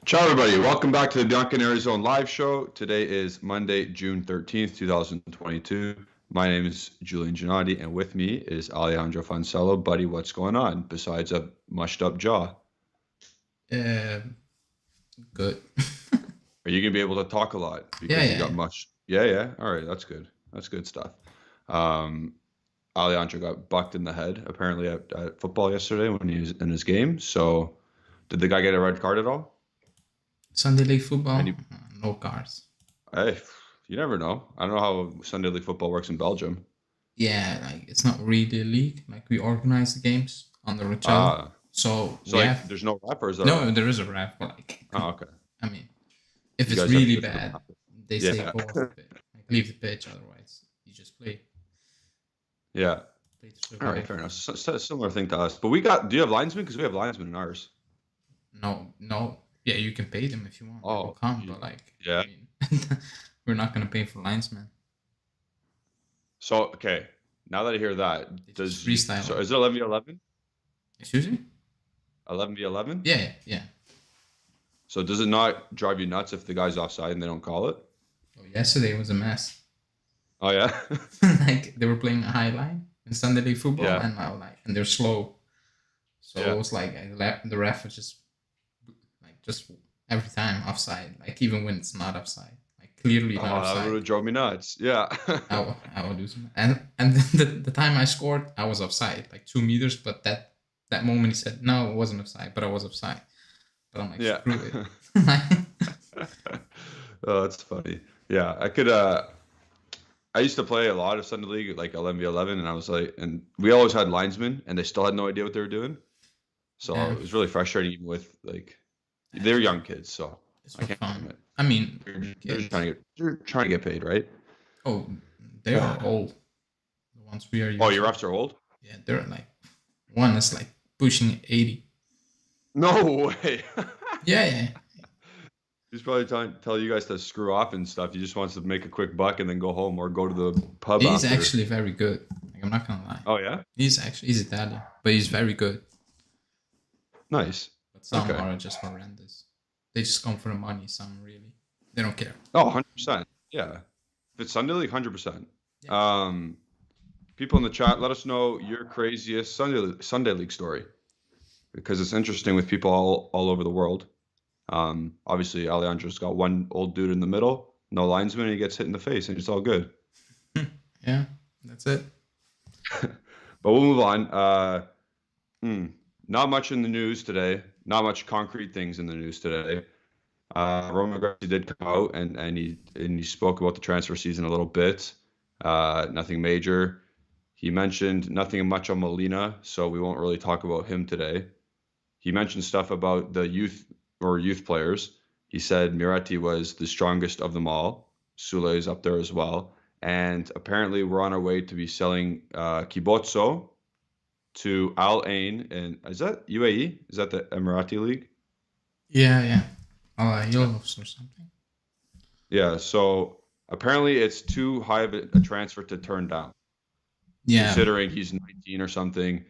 Ciao, everybody. Welcome back to the Duncan Arizona live show. Today is Monday, June 13th, 2022. My name is Julian Gennady, and with me is Alejandro Fonsello. Buddy, what's going on besides a mushed up jaw? Good. Are you going to be able to talk a lot Yeah, because you yeah, got yeah. mush? Yeah. All right, that's good. That's good stuff. Um, Alejandro got bucked in the head apparently at football yesterday when he was in his game. So, did the guy get a red card at all? Sunday league football, Any? no cards. Hey, you never know. I don't know how Sunday League football works in Belgium. Yeah, like it's not really a league. Like we organize the games under each other. Ah, So so we like, have there's no ref or is there a no. ref? There is a ref, but like, Oh, okay. I mean, if You it's guys have to really go through. bad, they say Yeah, go off the pitch, like leave the pitch. Otherwise, you just yeah. play to All right, survive. fair enough. Similar thing to us, but we got. Do you have linesmen? Because we have linesmen in ours. No, no. Yeah, you can pay them if you want. They will Oh, come, but like, I yeah. mean, we're not gonna pay for linesmen. So okay, now that I hear They that, just freestyle so it. is it 11v11? Excuse me? 11v11? Yeah, yeah. So does it not drive you nuts if the guy's offside and they don't call it? Oh, yesterday was a mess. Oh yeah, Like they were playing a high line in Sunday league football, yeah, and now like and they're slow. So it yeah. was like the ref was just every time offside. Like even when it's not offside, like clearly not Oh, that would offside. have drove me nuts. Yeah. I would do some. And the time I scored, I was offside, like 2 meters. But that moment he said no, it wasn't offside, but I was offside. But I'm like Yeah. screw it. Oh, that's funny. Yeah, I could. I used to play a lot of Sunday League, like 11v11, and I was like, and we always had linesmen, and they still had no idea what they were doing. So Yeah, it was really frustrating, even with like it's they're for young kids, so it's I for can't blame fun. it. I mean, They're just kids. trying to get paid, right? Oh, they are old. The ones we are Oh, your using. refs are old? Yeah, they're like one is like pushing 80. No way. Yeah, yeah. He's probably tell you guys to screw off and stuff. He just wants to make a quick buck and then go home or go to the pub He's after. actually very good. Like I'm not gonna lie. Oh yeah, He's Italian, but he's very good. nice. But some Okay. are just horrendous. They just come for the money. Some really they don't care. Oh, 100%. Yeah. If it's Sunday League, 100%. Yeah. Um, people in the chat, let us know your craziest Sunday League story because it's interesting with people all over the world. Obviously, Alejandro's got one old dude in the middle, no linesman, and he gets hit in the face, and it's all good. Yeah, that's it. But we'll move on. Not much in the news today. Not much concrete things in the news today. Roman Garcia did come out and he spoke about the transfer season a little bit. Nothing major. He mentioned nothing much on Molina, so we won't really talk about him today. He mentioned stuff about the youth players. He said Miretti was the strongest of them all. Sule is up there as well. And apparently we're on our way to be selling Kibotso to Al Ain. And is that UAE? Is that the Emirati League? Yeah, yeah. Yilmaz or something. Yeah, so apparently it's too high of a transfer to turn down, Yeah. considering he's 19 or something.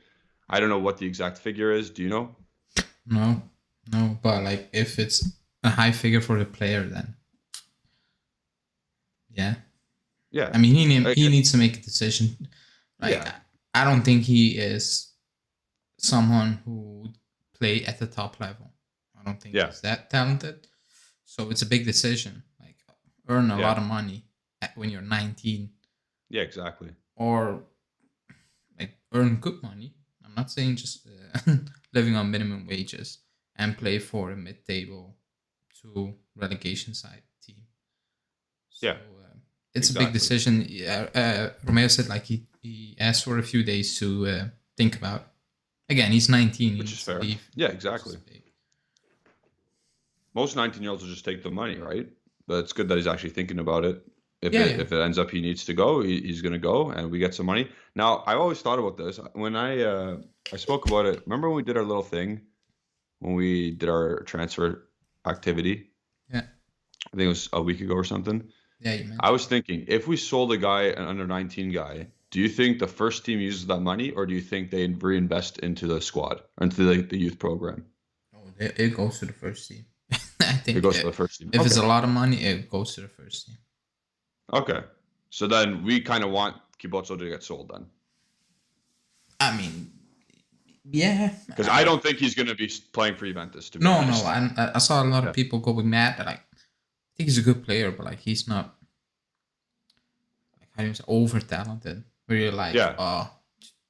I don't know what the exact figure is. Do you know? No, no. But like, if it's a high figure for the player, then yeah. Yeah. I mean, I- he needs to make a decision. Like, Yeah. I don't think he is someone who would play at the top level. I don't think Yeah. he's that talented. So it's a big decision. Like earn a Yeah. lot of money when you're 19, Yeah, exactly. or like earn good money. I'm not saying just living on minimum wages and play for a mid-table to relegation side team. So Yeah, it's a big exactly. decision. Yeah, Romeo said like he asked for a few days to think about. Again, he's 19. He Which is needs to fair. leave. Yeah, Which exactly. is big. Most 19-year-olds will just take the money, right? But it's good that he's actually thinking about it. Yeah. If it ends up he needs to go, he's going to go, and we get some money. Now, I always thought about this when I spoke about it. Remember when we did our little thing when we did our transfer activity? Yeah. I think it was a week ago or something. Yeah, you mentioned. I was thinking, if we sold a guy, an under 19 guy, do you think the first team uses that money, or do you think they reinvest into the squad, into the youth program? Oh, it goes to the first team. I think it goes to the first team. if it's a lot of money, it goes to the first team. Okay. So then we kind of want Kibotso to get sold then. I mean, yeah. Because I don't think he's going to be playing for Juventus, to be No. honest. I saw a lot of people going mad. Like, I think he's a good player, but like he's not like how do you say over talented. Where you're like, oh,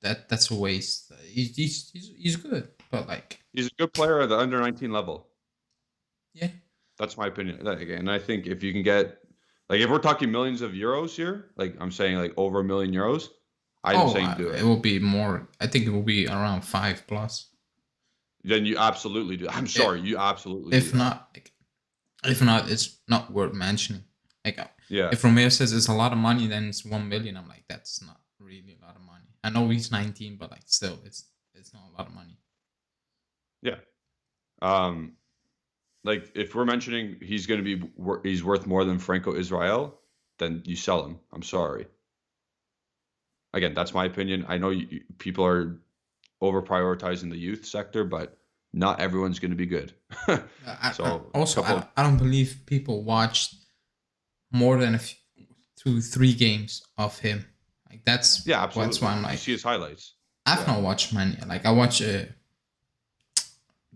that's a waste. He's good, but like he's a good player at the under 19 level. Yeah, that's my opinion. Again, I think if you can get like if we're talking millions of euros here, like I'm saying like over €1 million, I'm saying do it. It will be more. I think it will be around 5+. Then you absolutely do. I'm sorry, you absolutely. If not, it's not worth mentioning. Like, if Romeo says it's a lot of money, then it's 1 million. I'm like, that's not really a lot of money. I know he's 19, but like still, it's not a lot of money. Yeah. Like if we're mentioning he's going to be he's worth more than Franco Israel, then you sell him. I'm sorry. Again, that's my opinion. I know people are over prioritizing the youth sector, but not everyone's going to be good. I don't believe people watched more than 2-3 games of him. Like that's absolutely. That's why I'm like, you see his highlights. I've not watched many. Like I watch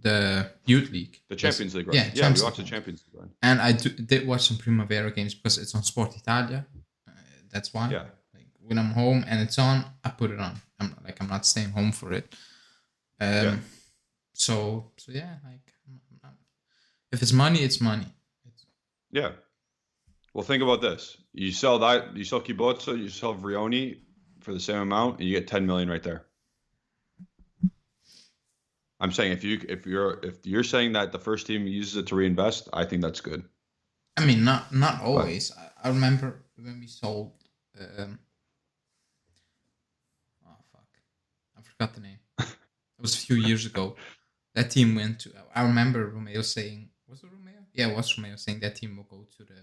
the youth league, the Champions League. Right? Yeah, we watched the Champions League. Right? And I did watch some Primavera games because it's on Sport Italia. That's why. Yeah. Like when I'm home and it's on, I put it on. I'm not staying home for it. So yeah, like if it's money, it's money. Yeah. Well, think about this: you sell Kibotso, you sell Vrioni for the same amount, and you get 10 million right there. I'm saying if you're saying that the first team uses it to reinvest, I think that's good. I mean, not always. I remember when we sold. Oh fuck! I forgot the name. It was a few years ago. That team went to. I remember Romeo saying, "Was it Romeo?" Yeah, it was Romeo saying that team will go to the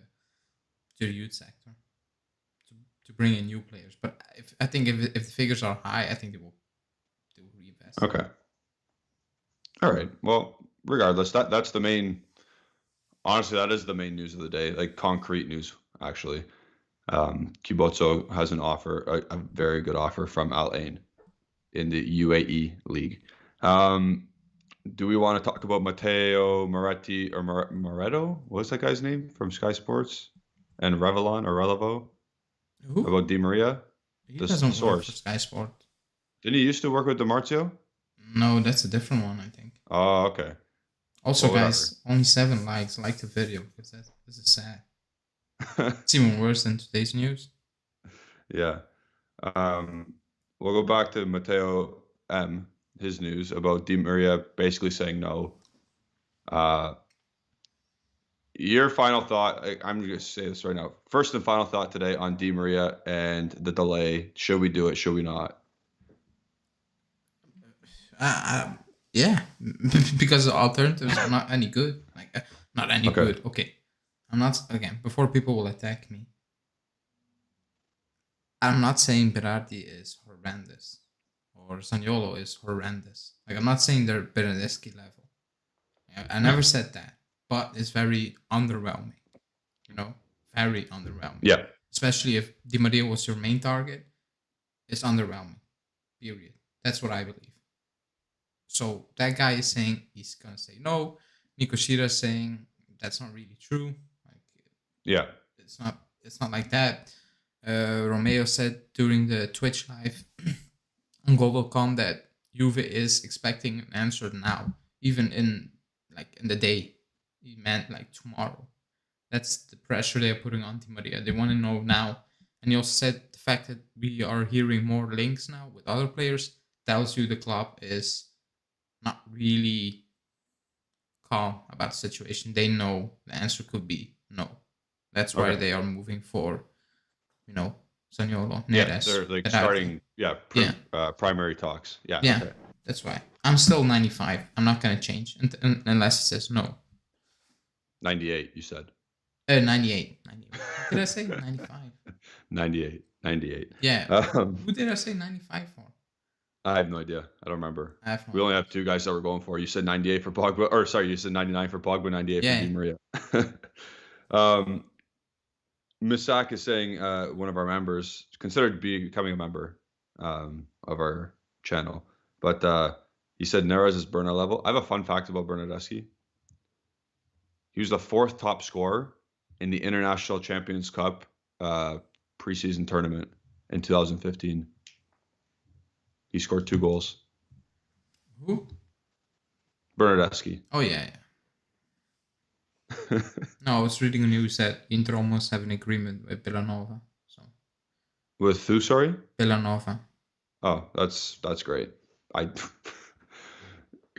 youth sector to bring in new players. But I think if the figures are high, I think they will reinvest. Okay. All right. Well, regardless, that's the main. Honestly, that is the main news of the day. Like concrete news, actually. Kibotso has an offer, a very good offer from Al Ain in the UAE league. Do we want to talk about Matteo Moretti or Moretto? What's that guy's name from Sky Sports? And Revlon or Relevo? Who? About Di Maria? He doesn't work for Sky Sport. Didn't he used to work with Dimarzio? No, that's a different one, I think. Oh, okay. Also, well, guys, only 7 likes. Like the video because this is sad. It's even worse than today's news. Yeah. We'll go back to Matteo M. His news about Di Maria basically saying no. Your final thought, I'm going to say this right now. First and final thought today on Di Maria and the delay. Should we do it? Should we not? Yeah, because the alternatives are not any good. Like, not any good. Okay. I'm not, again, before people will attack me, I'm not saying Berardi is horrendous or Zaniolo is horrendous. Like, I'm not saying they're Bernardeschi level. I never said that, but it's very underwhelming. Very underwhelming. Yeah. Especially if Di Maria was your main target, it's underwhelming. Period. That's what I believe. So that guy is saying he's gonna say no. Mikoshira is saying that's not really true. Yeah, it's not like that. Romeo said during the Twitch live on Google.com that Juve is expecting an answer now, even in the day. He meant like tomorrow. That's the pressure they're putting on Di Maria. They want to know now. And he also said the fact that we are hearing more links now with other players tells you the club is not really calm about the situation. They know the answer could be no. That's why they are moving for, Zaniolo, Neres. Yeah, they're starting, primary talks. Yeah. Okay. That's why. I'm still 95. I'm not going to change unless it says no. 98, you said. 98. Did I say 95? 98. Yeah. Who did I say 95 for? I have no idea. I don't remember. I have no We only idea. have two guys that we're going for. You said 98 for Pogba, or sorry, you said 99 for Pogba, 98 for Yeah, Di yeah. Maria. um, Misak is saying one of our members considered becoming a member of our channel, but he said Neres is burnout level. I have a fun fact about Bernardeschi. He was the fourth top scorer in the International Champions Cup preseason tournament in 2015. He scored 2 goals. Who? Bernardeschi. Oh yeah, yeah. No, I was reading news that Inter almost have an agreement with Villanova. So With who? Sorry. Villanova. Oh, that's great. I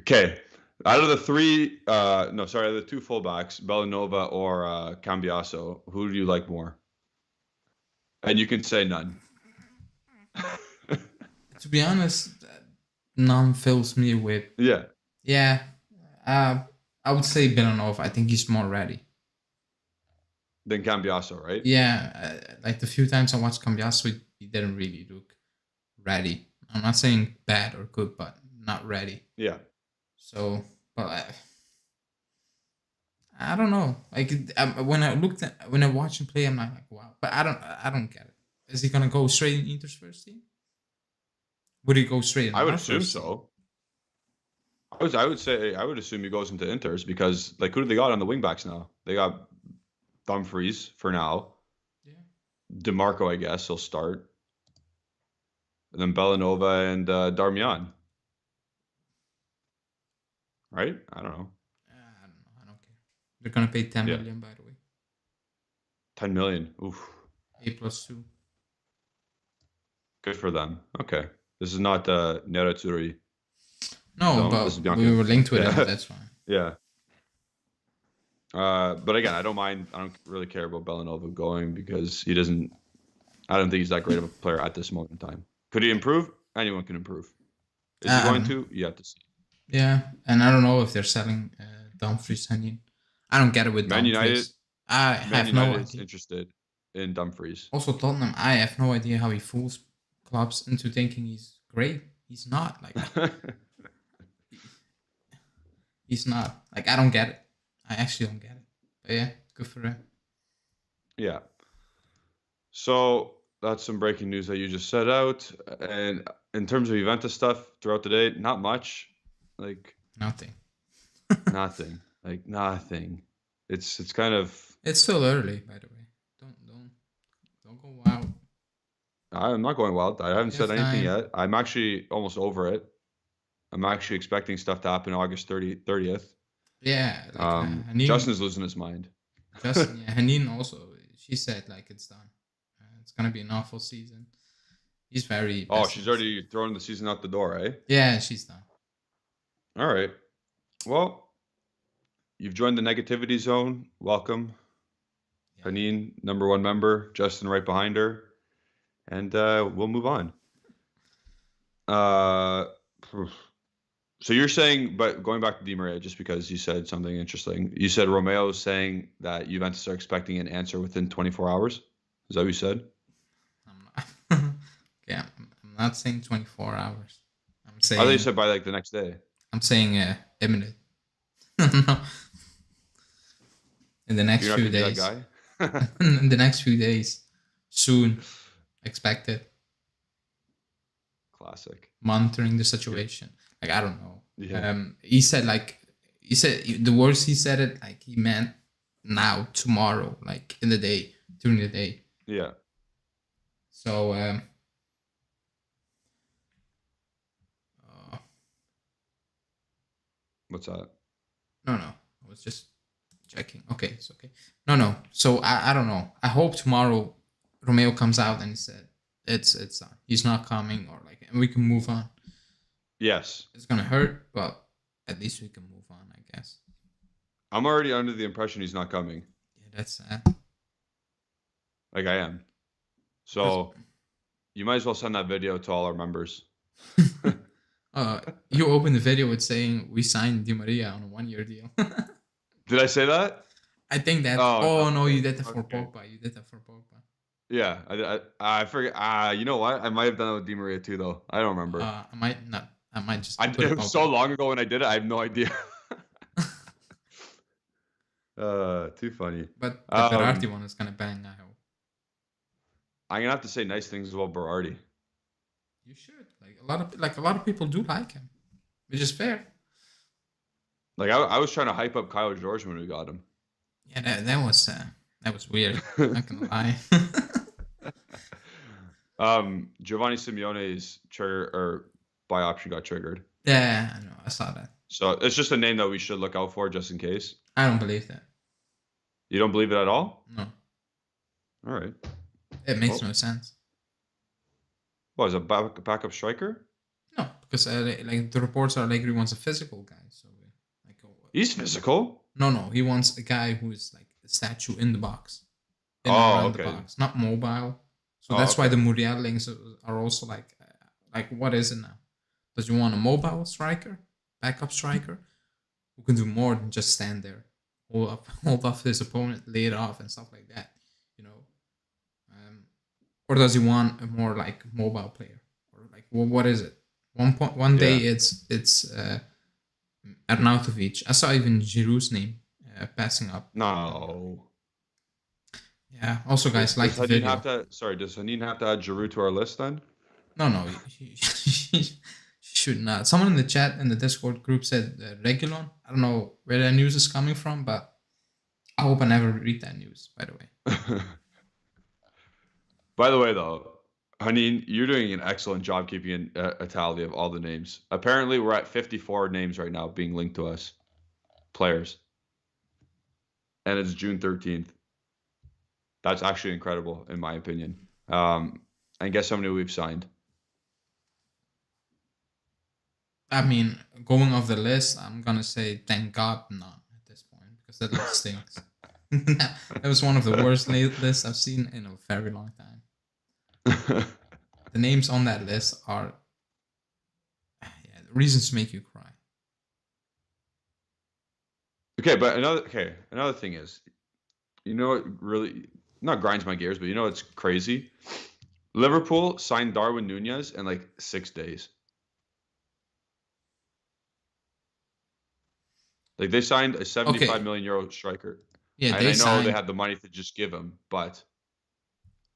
okay. Out of the three, no, sorry, out of the two fullbacks, Bellanova or Cambiaso, who do you like more? And you can say none. To be honest, none fills me with. Yeah. Yeah, I would say Villanova. I think he's more ready. Then Cambiaso, right? Yeah, like the few times I watched Cambiaso, he didn't really look ready. I'm not saying bad or good, but not ready. Yeah. So, but I don't know. Like when I watch him play, I'm not like wow. But I don't get it. Is he gonna go straight in Inter's first team? Would he go straight in I would our assume first team? so. I would assume he goes into Inter's because like who do they got on the wingbacks now? They got Dumfries for now. Yeah. DeMarco, I guess, will start. And then Bellanova and Darmian. Right? I don't know. I don't know. I don't care. They're gonna pay 10 Yeah. million, by the way. 10 million. Oof. A+2. Good for them. Okay. This is not Nerazzurri. No, zone. but This is Bianca. we were linked with Yeah. him. That's fine. Yeah. But again, I don't mind. I don't really care about Bellanova going because he doesn't. I don't think he's that great of a player at this moment in time. Could he improve? Anyone can improve. Is he going to? You have to see. Yeah, and I don't know if they're selling Dumfries. I don't get it with Man United. Dumfries. I Man have no United is idea. interested in Dumfries. Also, Tottenham. I have no idea how he fools clubs into thinking he's great. He's not. Like he's not. Like I don't get it. I actually don't get it. But yeah, good for him. Yeah. So that's some breaking news that you just set out. And in terms of Juventus stuff throughout the day, not much. Like Nothing. nothing. Like nothing. It's kind of. It's still early, by the way. Don't go wild. I'm not going wild. I haven't You said have anything time. yet. I'm actually almost over it. I'm actually expecting stuff to happen August 30th. Yeah, like Hanin, Justin's losing his mind. Justin, yeah, Hanin also. She said like it's done. It's gonna be an awful season. He's very. Oh, she's already throwing the season out the door, eh? Yeah, she's done. All right. Well, you've joined the negativity zone. Welcome. Yeah. Hanin, number 1 member. Justin right behind her. And we'll move on. So you're saying, but going back to Di Maria, just because you said something interesting. You said Romeo's saying that Juventus are expecting an answer within 24 hours. Is that what you said? I'm not. Yeah, I'm not saying 24 hours. I'm saying. I thought you said by like the next day. I'm saying imminent. No. In the next You're not few gonna be days. that guy? In the next few days, soon, expected. Classic. Monitoring the situation. Like I don't know. Yeah. He said the words he said it like he meant now, tomorrow, like in the day, during the day. Yeah. So What's that? no, I was just checking. Okay, it's okay. No. So I don't know. I hope tomorrow Romeo comes out and he said it's done. He's not coming, or like, and we can move on. Yes. It's gonna hurt, but at least we can move on, I guess. I'm already under the impression he's not coming. Yeah, that's sad. Like I am. So you might as well send that video to all our members. You opened the video with saying we signed Di Maria on a 1-year deal. Did I say that? I think that. Oh, No, you did that for okay. Pogba. You did that for Pogba. Yeah, I forget. You know what? I might have done it with Di Maria too, though. I don't remember. I might not. I might just put It it was so Pogba. long ago when I did it. I have no idea. Too funny. But the Berardi one is gonna bang. I hope I'm gonna have to say nice things about Berardi. you should. Like a lot of people do like him, which is fair. Like I was trying to hype up Kyle George when we got him. Yeah, that was weird. Not gonna lie. Giovanni Simeone's trigger or buy option got triggered. Yeah, I know. I saw that. So it's just a name that we should look out for just in case. I don't believe that. You don't believe it at all? No, All right. it makes no sense. What, is a backup striker? No, because like the reports are Allegri wants a physical guy. So like, He's physical. no, he wants a guy who is like a statue in the box, in Oh, the okay. box, not mobile. So that's why the Muriel links are also like what is it now? Does you want a mobile striker, backup striker, who can do more than just stand there, hold off his opponent, lay it off, and stuff like that, you know? Or does he want a more like mobile player, or like what is it? One day it's Arnautovic. I saw even Giroud's name passing up. No. Yeah. Also, guys, like the video. Does Hanin have to add Giroud to our list then? No, she should not. Someone in the chat in the Discord group said Regulon. I don't know where that news is coming from, but I hope I never read that news, by the way. By the way, though, Hanin, you're doing an excellent job keeping a tally of all the names. Apparently, we're at 54 names right now being linked to us. Players. And it's June 13th. That's actually incredible, in my opinion. And guess how many we've signed? I mean, going off the list, I'm going to say thank God none at this point, because that list stinks. That was one of the worst lists I've seen in a very long time. The names on that list are reasons to make you cry. Okay, but another thing is, you know what really not grinds my gears, but you know what's crazy? Liverpool signed Darwin Nunez in like 6 days. Like they signed a 75 million euro striker. Yeah, and I know they had the money to just give him, but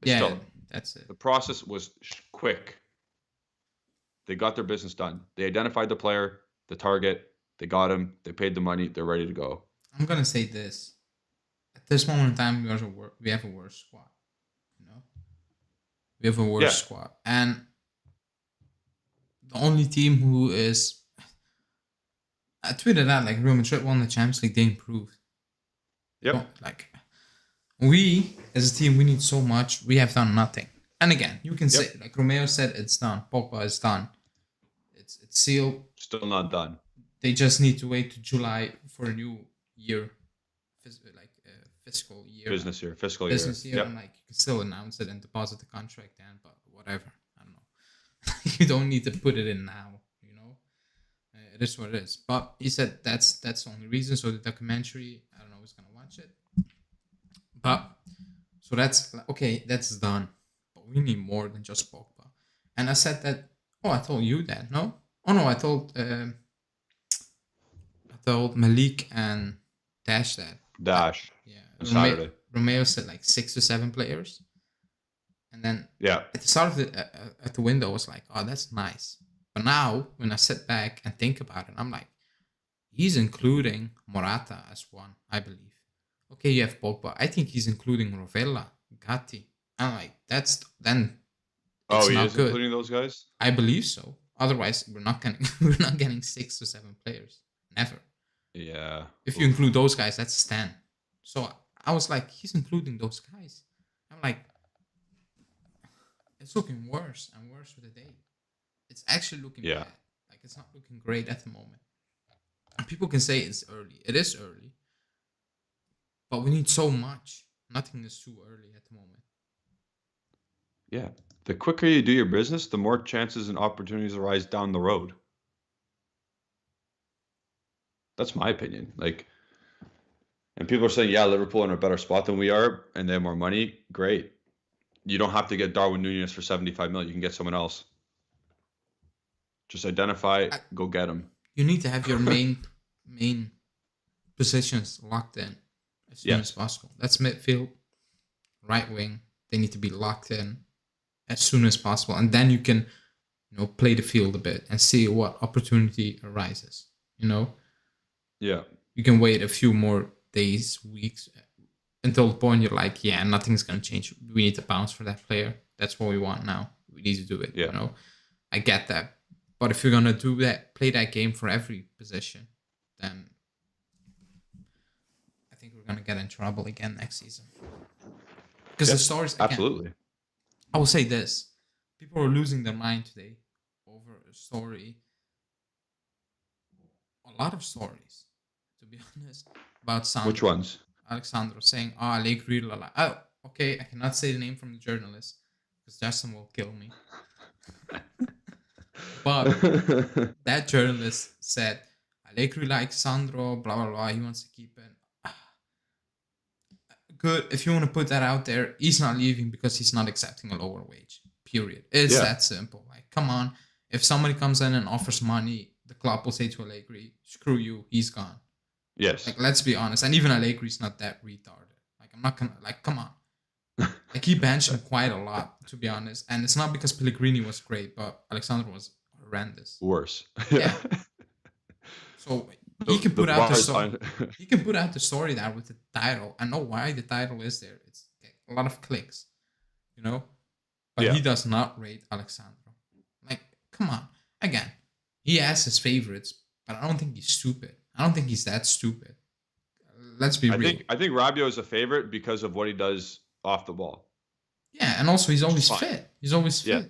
still, that's it. The process was quick. They got their business done. They identified the player, the target. They got him. They paid the money. They're ready to go. I'm gonna say this: at this moment in time, we have a worse squad. You know, we have a worse squad, and the only team who is, I tweeted out like Real Madrid won the Champions League. They improved. Yep. Like we as a team, we need so much. We have done nothing. And again, you can say like Romeo said, it's done. Pogba is done. It's sealed. Still not done. They just need to wait to July for a new year, fiscal year. Business year. And like you can still announce it and deposit the contract then, but whatever. I don't know. You don't need to put it in now. You know, it is what it is. But he said that's the only reason. So the documentary, I don't know who's gonna watch it. But so that's okay. That's done. But we need more than just Pogba. And I said that. Oh, I told you that. No. Oh no, I told Malik and Dash that. Dash. Yeah. Saturday. Romeo said like 6 to 7 players. And then at the start of at the window, I was like, oh, that's nice. But now, when I sit back and think about it, I'm like, he's including Morata as one, I believe. Okay, you have Pogba. I think he's including Rovella, Gatti. I'm like, that's then. It's not good. Including those guys? I believe so. Otherwise, we're not getting 6 to 7 players. Never. Yeah. If you include those guys, that's 10. So I was like, he's including those guys. I'm like, it's looking worse and worse with the day. It's actually looking bad. Like it's not looking great at the moment. And people can say it's early. It is early. But we need so much. Nothing is too early at the moment. Yeah. The quicker you do your business, the more chances and opportunities arise down the road. That's my opinion. Like, and people are saying, yeah, Liverpool are in a better spot than we are, and they have more money. Great. you don't have to get Darwin Nunez for 75 million. You can get someone else. Just identify it, go get him. You need to have your main positions locked in as soon as possible. That's midfield, right wing. They need to be locked in as soon as possible, and then you can, play the field a bit and see what opportunity arises. Yeah. You can wait a few more days, weeks, until the point you're like, yeah, nothing's gonna change. We need to bounce for that player. That's what we want now. We need to do it. Yeah. I get that. But if you're gonna do that, play that game for every position, then I think we're gonna get in trouble again next season. Because the stories, again, absolutely. I will say this: people are losing their mind today over a story. A lot of stories, to be honest, about Sandro. Which ones? Alexandro saying, Allegri, oh, okay, I cannot say the name from the journalist because Justin will kill me. But that journalist said, Allegri likes Sandro, blah, blah, blah, he wants to keep it. Good, if you want to put that out there, he's not leaving because he's not accepting a lower wage, period. It's that simple. Like, come on, if somebody comes in and offers money, the club will say to Allegri, screw you, he's gone. Yes. Like, let's be honest. And even Allegri's not that retarded. Like, I'm not gonna, like, come on. Like, he benched him quite a lot, to be honest. And it's not because Pellegrini was great, but Alexandro was horrendous. Worse. Yeah. So he can put out the story. He can put out the story there with the title. I know why the title is there. It's a lot of clicks, But he does not rate Alexandro. Like, come on. Again, he has his favorites, but I don't think he's stupid. I don't think he's that stupid. Let's be real. I think Rabiot is a favorite because of what he does off the ball. Yeah, and also he's always fit. He's always fit. Yeah.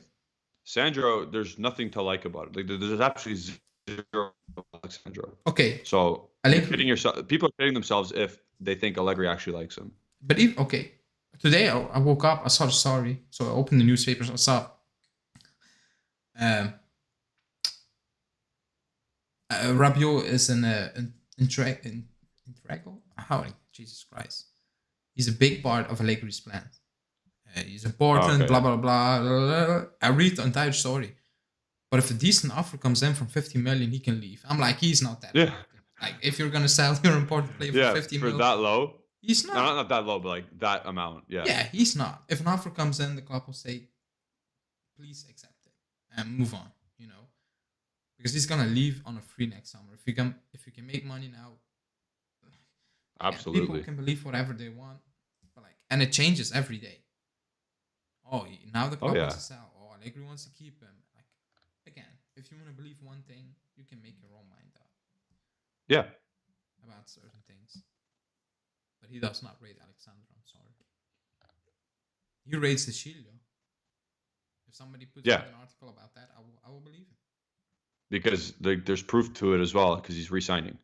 Sandro, there's nothing to like about it. Like, there's absolutely zero Alexandro. Okay. So people are kidding themselves if they think Allegri actually likes him. But today I woke up, I saw the story, so I opened the newspapers, I saw Rabiot is in Integral. Jesus Christ. He's a big part of Allegri's plan. He's important, blah, blah, blah, blah, blah. I read the entire story. But if a decent offer comes in from 50 million, he can leave. I'm like, he's not that. Yeah. Important. Like, if you're going to sell your important player for 50 million. For that low? He's not. No, not that low, but like that amount. Yeah. Yeah, he's not. If an offer comes in, the club will say, please accept it and move on, Because he's gonna leave on a free next summer. If you can make money now, absolutely, people can believe whatever they want, but and it changes every day. Oh, now the club wants to sell. Oh, Allegri wants to keep him. Like, again, if you want to believe one thing, you can make your own mind up. Yeah. About certain things, but he does not rate Alexandro. I'm sorry. He rates the Chilio. If somebody puts out an article about that, I will believe him. Because there's proof to it as well, because he's re-signing.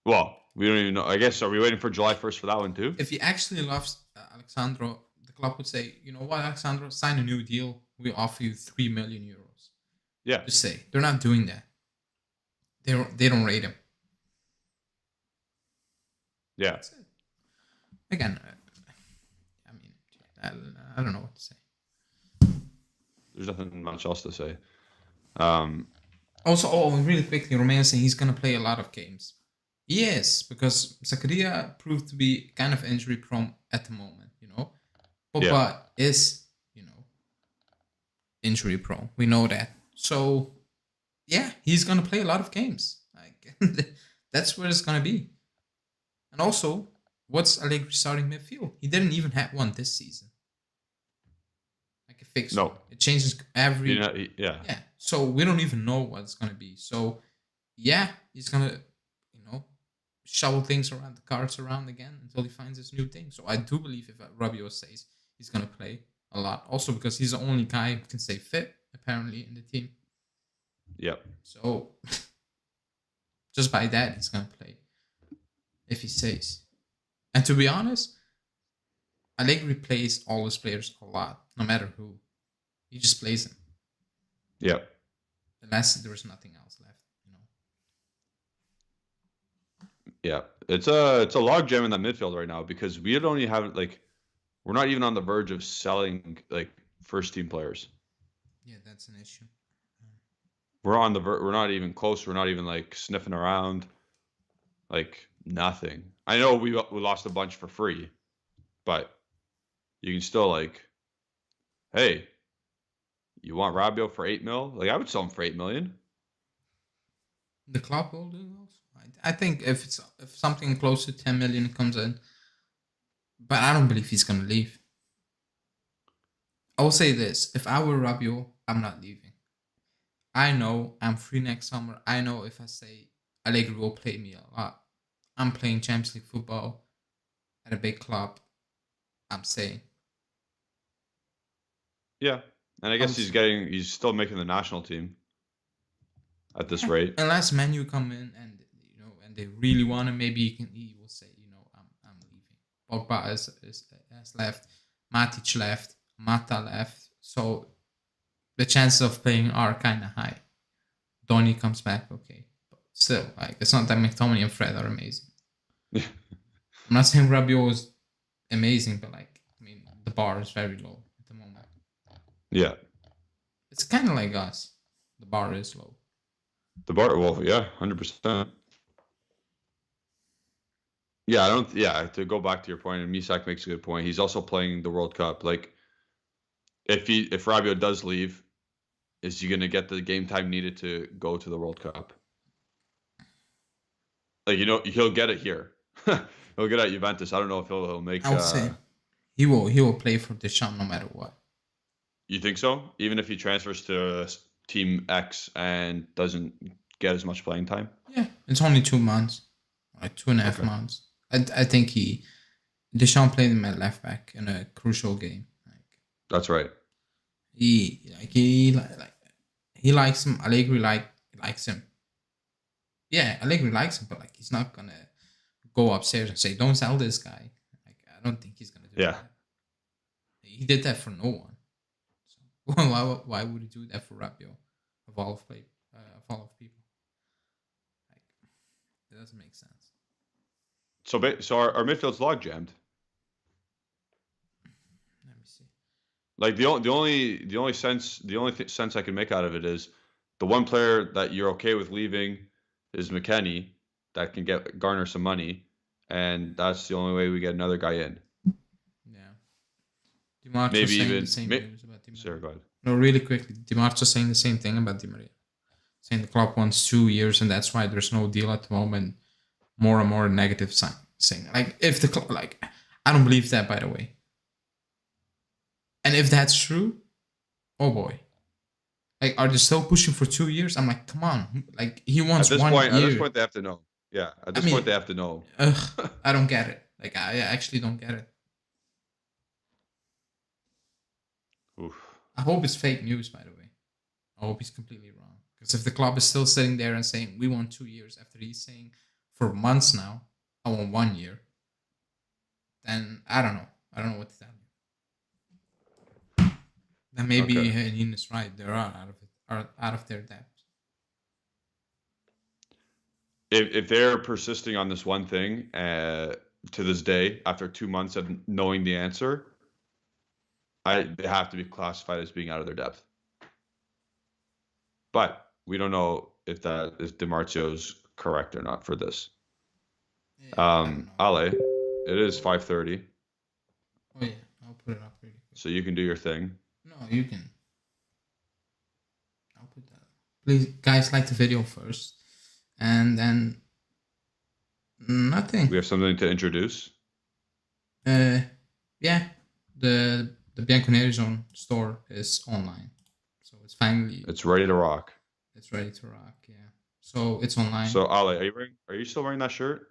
Well, we don't even know. I guess, are we waiting for July 1st for that one too? If he actually loves Alexandro, the club would say, you know what, Alexandro, sign a new deal. We offer you 3 million euros. Yeah. Just say. They're not doing that. They don't rate him. Yeah. That's it. Again, I don't know what to say. There's nothing much else to say. Also, really quickly, Romeo saying he's going to play a lot of games. Yes, because Zakaria proved to be kind of injury prone at the moment, Pogba is, injury prone. We know that. So, yeah, he's going to play a lot of games. Like, that's where it's going to be. And also, what's Allegri starting midfield? He didn't even have one this season. Like a fixed one. It changes every... Yeah. So we don't even know what it's going to be. So, yeah, he's going to, shovel things around, the cards around again until he finds his new thing. So I do believe if Rabiot stays, he's going to play a lot. Also because he's the only guy who can stay fit, apparently, in the team. Yep. So, just by that, he's going to play. If he stays. And to be honest, Allegri plays all his players a lot, no matter who. He just plays them. Yep. Unless there's nothing else left, Yeah, it's a log jam in that midfield right now because we don't even have we're not even on the verge of selling like first team players. Yeah, that's an issue. We're not even close. We're not even like sniffing around. Like nothing. I know we lost a bunch for free, but you can still like, hey, you want Rabiot for 8 mil? Like I would sell him for 8 million. The club will do also. I think if something close to 10 million comes in, but I don't believe he's gonna leave. I will say this: if I were Rabiot, I'm not leaving. I know I'm free next summer. I know if I say Allegri will play me a lot, I'm playing Champions League football at a big club. I'm saying. Yeah, and I I guess was, he's still making the national team at this yeah, rate. unless Manu come in and they really want him, maybe he will say, I'm leaving. Pogba has left, Matic left, Mata left, so the chances of playing are kind of high. Donny comes back, okay, but still, like it's not that McTominay and Fred are amazing. I'm not saying Rabiot is amazing, but like I mean, the bar is very low at the moment. Yeah, It's kind of like us. The bar is low. the bar. Well, yeah, 100%. Yeah, I don't. Yeah, to go back to your point, and Misak makes a good point. He's also playing the World Cup. Like, if Rabiot does leave, is he gonna get the game time needed to go to the World Cup? Like, he'll get it here. He'll get it at Juventus. I don't know if he'll make. I would say he will play for Deschamps no matter what. You think so? Even if he transfers to Team X and doesn't get as much playing time? Yeah, it's only 2 months, like 2.5 Okay, months. I think Deschamps played him at left back in a crucial game. Like that's right. he likes him. Allegri likes him. Yeah, Allegri likes him, but like he's not gonna go upstairs and say, "Don't sell this guy." Like I don't think he's gonna do Yeah, that. He did that for no one. So why would he do that for Rabiot of all of people? Like it doesn't make sense. so our midfield's log jammed. Let me see. Like the only sense I can make out of it is the one player that you're okay with leaving is McKennie that can garner some money, and that's the only way we get another guy in. Yeah. Dimarco Maybe saying the even same news about Di sorry, Maria. go ahead. No, really quickly, Dimarco saying the same thing about Di Maria. Saying the club wants 2 years and that's why there's no deal at the moment. More and more negative saying like if the club like I don't believe that by the way. And if that's true, oh boy. Like are they still pushing for 2 years? I'm like, come on. Like he wants At 1 year. this point, they have to know. Yeah, at I this point, mean, they have to know. I don't get it. Like I actually don't get it. Oof. I hope it's fake news, by the way. I hope he's completely wrong. Because if the club is still sitting there and saying we want 2 years after he's saying for months now I want 1 year, then I don't know. I don't know what to tell you. Then maybe Okay. Henin is right. They are out of their depth. If they're persisting on this one thing to this day, after 2 months of knowing the answer, they have to be classified as being out of their depth. But we don't know if DiMarzio's correct or not for this. Yeah, I don't know. Ale, it is 5:30. Oh yeah, I'll put it up really quick. So you can do your thing. No, you can. I'll put that up. Please, guys, like the video first, and then nothing. We have something to introduce. Yeah, the Bianconeri Zone store is online, so it's finally It's ready to rock. it's ready to rock. Yeah, so it's online. So Ale, are you still wearing that shirt?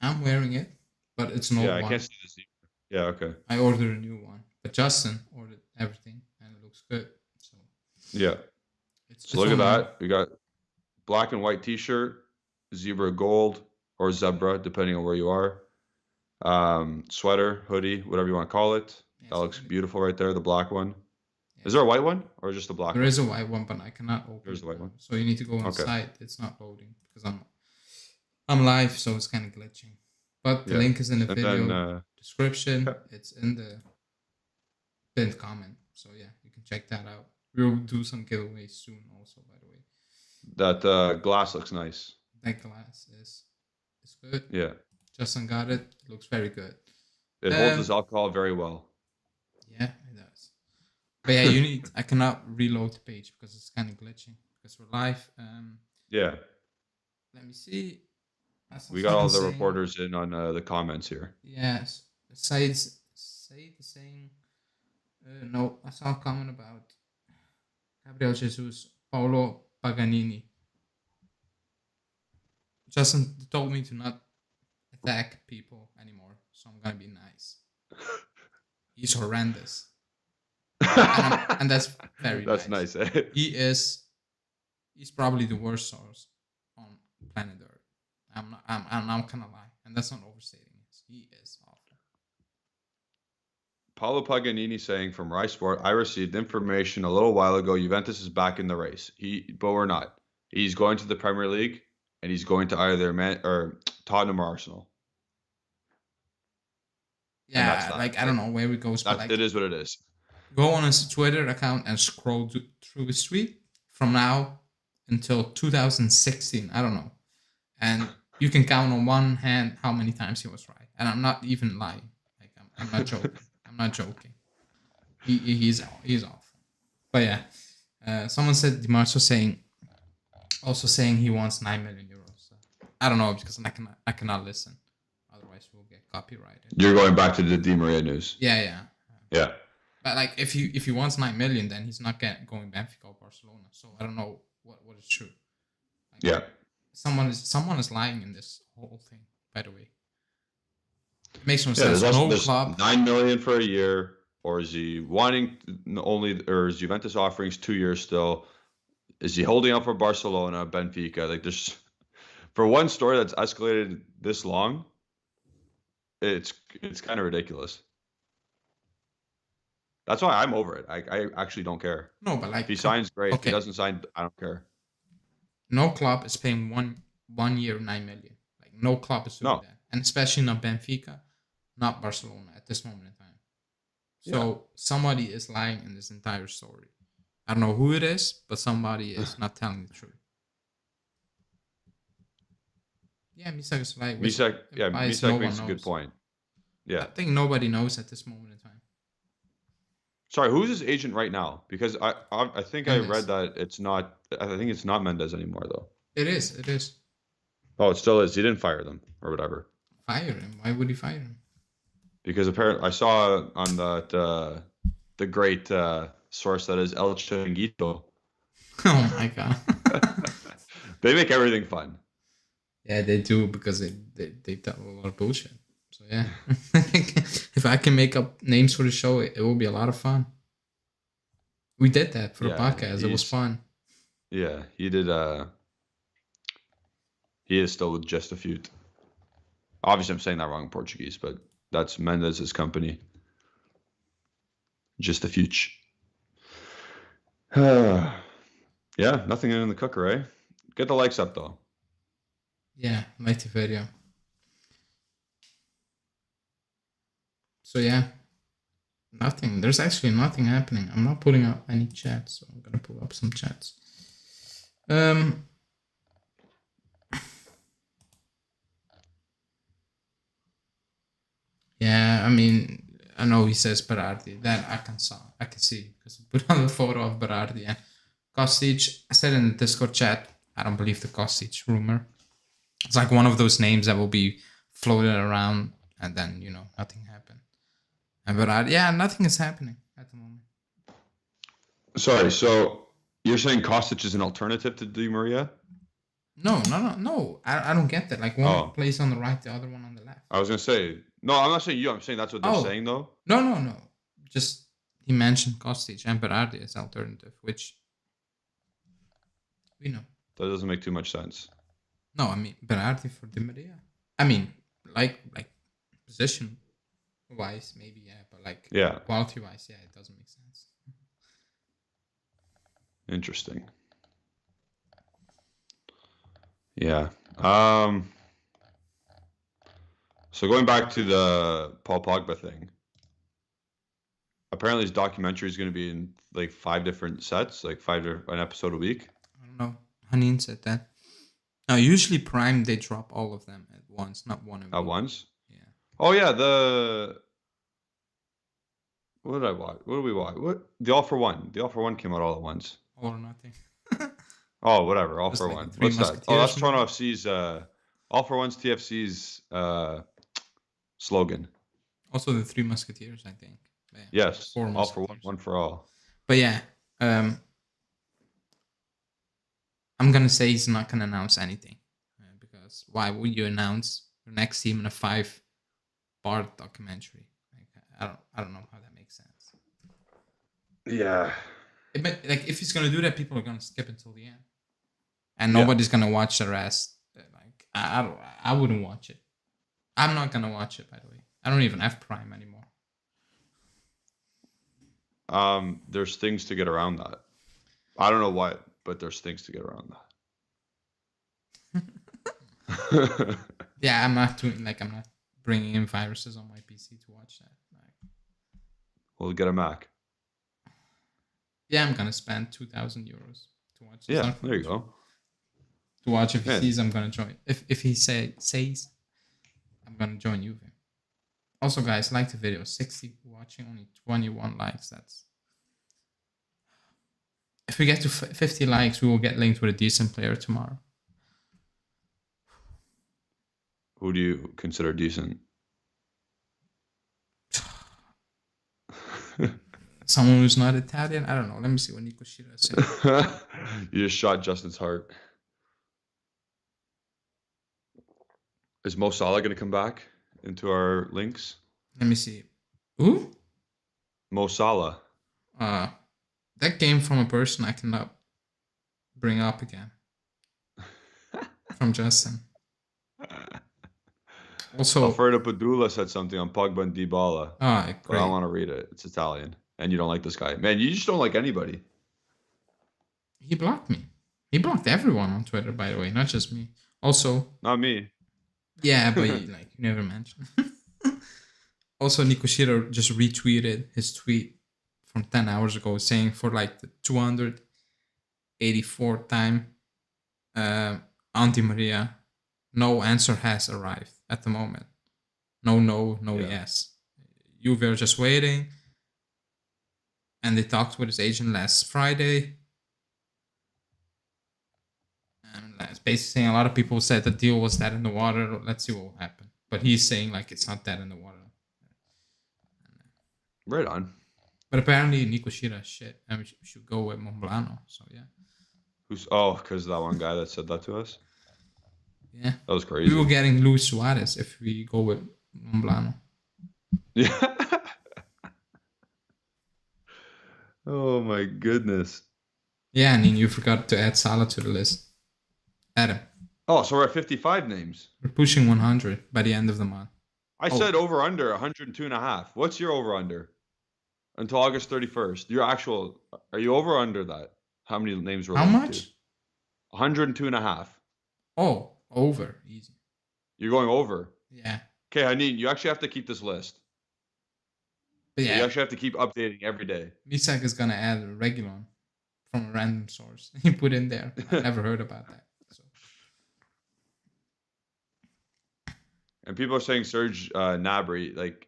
I'm wearing it, but it's an old Yeah, I one. can't see this either. Yeah, okay. I ordered a new one, but Justin ordered everything, and it looks good. So Yeah. So look at that. We got black and white T-shirt, zebra gold or zebra, depending on where you are. Sweater, hoodie, whatever you want to call it. Yeah, That looks beautiful right there. The black one. Yeah, Is there a white one or just a black There one? is a white one, but I cannot open There's it a white now. one. So you need to go Okay. inside. It's not loading because I'm live, so it's kind of glitching. But the Yeah. link is in the And video then description. yeah. It's in the pinned comment. So yeah, you can check that out. We'll do some giveaways soon also, by the way. That glass looks nice. That glass is good. Yeah. Justin got it. It looks very good. It holds its alcohol very well. Yeah, it does. But yeah, I cannot reload the page because it's kind of glitching because we're live. Yeah. Let me see. We got all the reporters in on the comments here. Yes. Said's saying. No, I saw a comment about Gabriel Jesus, Paolo Paganini. Justin told me to not attack people anymore, so I'm gonna be nice. He's horrendous, and that's very that's nice. Eh? He's probably the worst source on planet Earth. I'm not gonna lie, and that's not overstating it. He is awful. Paolo Paganini saying from Rai Sport, I received information a little while ago. Juventus is back in the race. But we're not. He's going to the Premier League, and he's going to either Tottenham or Arsenal. Yeah, I don't know where it goes, but it is what it is. Go on his Twitter account and scroll through his tweet from now until 2016. I don't know, and you can count on one hand how many times he was right. And I'm not even lying. Like I'm not joking. I'm not joking. He's awful. But yeah, someone said Dimarzo saying he wants 9 million euros. So I don't know because I cannot listen. Otherwise, we'll get copyrighted. You're going back to the Di Maria news. Yeah. But like, if he wants 9 million, then he's not going Benfica or Barcelona. So I don't know what is true. Like, yeah. Someone is lying in this whole thing. By the way, it makes no sense. There's club 9 million for a year, or is he wanting or is Juventus offerings 2 years still? Is he holding up for Barcelona, Benfica? Like, there's for one story that's escalated this long. It's kind of ridiculous. That's why I'm over it. I actually don't care. No, but like, if he signs, great. Okay. If he doesn't sign, I don't care. No club is paying one year 9 million. Like, no club is doing that, and especially not Benfica, not Barcelona at this moment in time. So somebody is lying in this entire story. I don't know who it is, but somebody is not telling the truth. Yeah, Misak is like Misak makes a good point. Yeah, I think nobody knows at this moment in time. Sorry, who's his agent right now? Because I think Mendes. I read that it's not. I think it's not Mendes anymore though. It is. Oh, it still is. He didn't fire them or whatever. Fire him? Why would he fire him? Because apparently I saw on that the great source that is El Chiringuito. Oh my god. They make everything fun. Yeah, they do, because they tell a lot of bullshit. So yeah, if I can make up names for the show, it will be a lot of fun. We did that for the podcast. It was fun. Yeah, he did. He is still with Just a Few. Obviously, I'm saying that wrong in Portuguese, but that's Mendes' company. Just a Few. Yeah, nothing in the cooker, eh? Get the likes up though. Yeah, like the video. So yeah, nothing. There's actually nothing happening. I'm not putting up any chats, so I'm gonna pull up some chats. Yeah, I mean, I know he says Berardi. That I can see, because he put on the photo of Berardi and Kostic. I said in the Discord chat, I don't believe the Kostic rumor. It's like one of those names that will be floated around, and then nothing happened. And Berardi, nothing is happening at the moment. Sorry, so you're saying Kostic is an alternative to Di Maria? No. I don't get that. Like, one plays on the right, the other one on the left. I was gonna say, no, I'm not saying you. I'm saying that's what they're saying, though. No. Just he mentioned Kostic and Berardi as alternative, which we know. That doesn't make too much sense. No, I mean Berardi for Di Maria. I mean, like position wise, maybe but quality wise, it doesn't make sense. Interesting. Yeah. So going back to the Paul Pogba thing, Apparently, his documentary is going to be in like 5 different sets, like an episode a week. I don't know. Hanin said that. Now, usually Prime, they drop all of them at once, not one a At week. once. Yeah. Oh yeah, what did I watch? What did we watch? What the All for One? The All for One came out all at once. All or nothing. Oh, whatever. All Just for like One. the Three What's that? Oh, that's Musketeers Toronto movie. FC's. All for One's TFC's slogan. Also, the Three Musketeers, I think. Yeah. Yes. Four All for one, Musketeers. one for all. But yeah, I'm gonna say he's not gonna announce anything because why would you announce your next team in a 5-part documentary? Like, I don't know how that makes sense. Yeah. Like if he's gonna do that, people are gonna skip until the end, and nobody's gonna watch the rest. Like I wouldn't watch it. I'm not gonna watch it. By the way, I don't even have Prime anymore. There's things to get around that. I don't know what, but there's things to get around that. Yeah, I'm not bringing in viruses on my PC to watch that. We'll get a Mac. Yeah, I'm gonna spend 2,000 euros to watch. Yeah, there you go. To watch if he sees, I'm gonna join. If he says, I'm gonna join Juve. Also, guys, like the video. 60 watching, only 21 likes. That's. If we get to 50 likes, we will get linked with a decent player tomorrow. Who do you consider decent? Someone who's not Italian? I don't know. Let me see what Nico Shira said. You just shot Justin's heart. Is Mo Salah going to come back into our links? Let me see. Who? Mo Salah. That came from a person I cannot bring up again. From Justin. Also, Alfredo Padula said something on Pogba and Dybala. Great. But I don't want to read it. It's Italian. And you don't like this guy. Man, you just don't like anybody. He blocked me. He blocked everyone on Twitter, by the way, not just me. Also, not me. Yeah, but you never mentioned. Also, Nico Shira just retweeted his tweet from 10 hours ago saying for like the 284th time, Auntie Maria, no answer has arrived at the moment. No, yes. Juve are just waiting. And they talked with his agent last Friday. And that's basically saying a lot of people said the deal was dead in the water. Let's see what will happen. But he's saying like it's not dead in the water. Right on. But apparently Nico Shira is shit. And we should go with Monblano. So yeah. Because that one guy that said that to us? Yeah. That was crazy. We were getting Luis Suarez if we go with Monblano. Yeah. Oh my goodness. Yeah, and then you forgot to add Salah to the list. Add him. Oh, so we're at 55 names. We're pushing 100 by the end of the month. I said over under 102.5. What's your over under? Until August 31st. Your actual, are you over or under that? How many names were How much? 102.5. Oh, over. Easy. You're going over? Yeah. Okay, Hanin, you actually have to keep this list. But yeah. You actually have to keep updating every day. Misak is going to add a Regulon from a random source. He put in there. I never heard about that. So. And people are saying Serge Gnabry, like,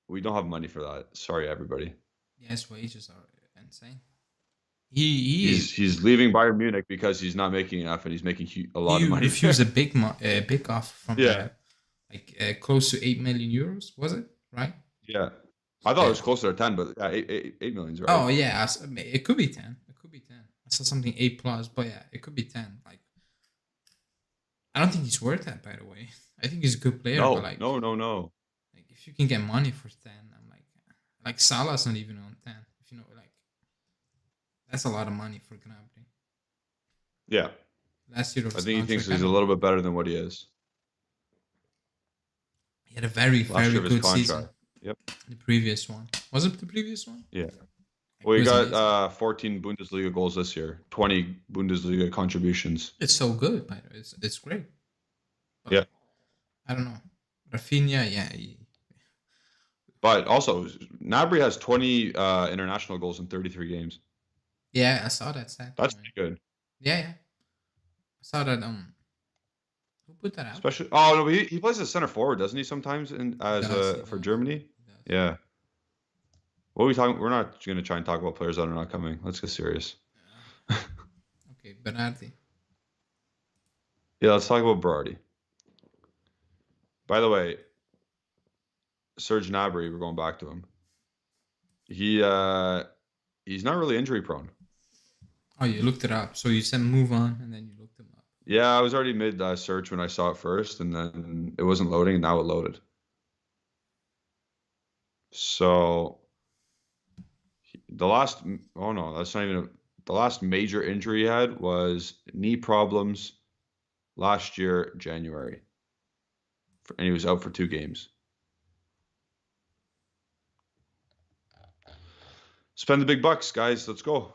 we don't have money for that. Sorry, everybody. Yeah, his wages are insane. He's leaving Bayern Munich because he's not making enough, and he's making a lot of money. He refused a big offer from close to 8 million euros. Was it right? Yeah, I thought it was closer to 10, but 8 million's right. Oh yeah, it could be 10. It could be 10. I saw something 8 plus, but yeah, it could be 10. Like, I don't think he's worth that. By the way, I think he's a good player. No, but like, no. Like, if you can get money for 10, I'm like Salah's not even on 10. If you know, like, that's a lot of money for Gnabry. Yeah. Last year, I think he thinks he's a little bit better than what he is. He had a very good season. Yep. The previous one. Was it the previous one? Yeah. Well, he got 14 Bundesliga goals this year, 20 Bundesliga contributions. It's so good, by the way. It's great. But I don't know. Rafinha, yeah. But also, Gnabry has 20 international goals in 33 games. Yeah, I saw that stat. That's pretty good. Yeah. I saw that. Who put that out? Especially, oh no, but he plays as center forward, doesn't he? Sometimes He for does. Germany. He does. Yeah. What are we talking? We're not going to try and talk about players that are not coming. Let's get serious. Okay, Bernardi. Yeah, let's talk about Berardi. By the way, Serge Gnabry, we're going back to him. He's not really injury prone. Oh, you looked it up. So you said move on, and then you looked him up. Yeah, I was already mid search when I saw it first, and then it wasn't loading, and now it loaded. So the last major injury he had was knee problems last year, January. And he was out for 2 games. Spend the big bucks, guys. Let's go.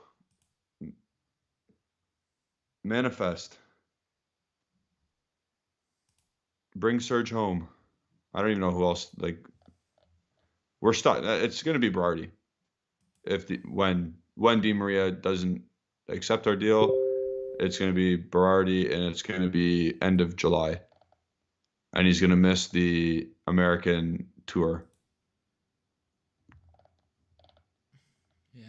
Manifest. Bring Serge home. I don't even know who else. Like, we're stuck. It's going to be Berardi. When Di Maria doesn't accept our deal, it's going to be Berardi, and it's going to be end of July. And he's going to miss the American tour. Yeah.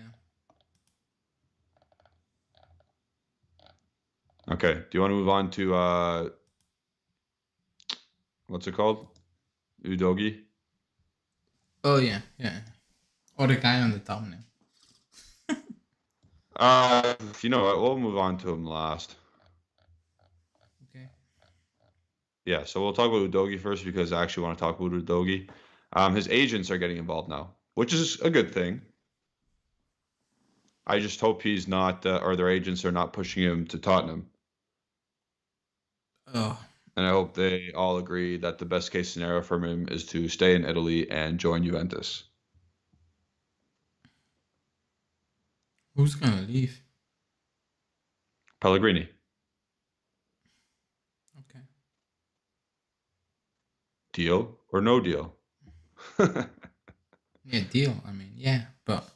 Okay. Do you want to move on to what's it called? Udogi? Oh yeah. Or the guy on the thumbnail. You know what? We'll move on to him last. Okay. Yeah, so we'll talk about Udogi first because I actually want to talk about Udogi. His agents are getting involved now, which is a good thing. I just hope he's not, or their agents are not pushing him to Tottenham. Oh. And I hope they all agree that the best case scenario for him is to stay in Italy and join Juventus. Who's gonna leave? Pellegrini. Okay. Deal or no deal? Yeah, deal. I mean, yeah, but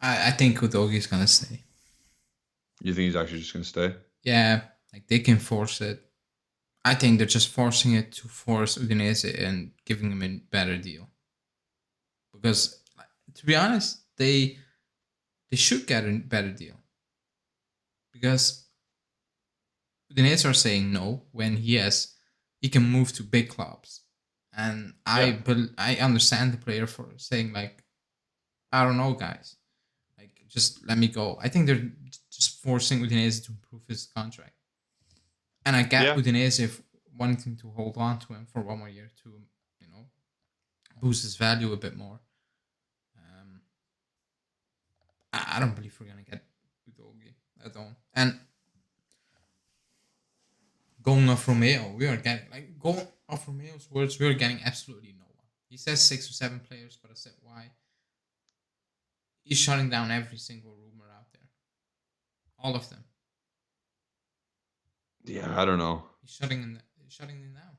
I think Udogi's gonna stay. You think he's actually just going to stay? Yeah, like they can force it. I think they're just forcing it to force Udinese and giving him a better deal. Because, to be honest, they should get a better deal. Because Udinese are saying no when he can move to big clubs, and I understand the player for saying like, I don't know, guys, like just let me go. I think they're just forcing Udinese to improve his contract. And I get Udinese wanting to hold on to him for 1 more year to, boost his value a bit more. I don't believe we're gonna get Udogi at all. And going off Romeo, going off Romeo's words, we are getting absolutely no one. He says 6 or 7 players, but I said why? He's shutting down every single rumor out there. All of them. Yeah, I don't know. He's shutting them down.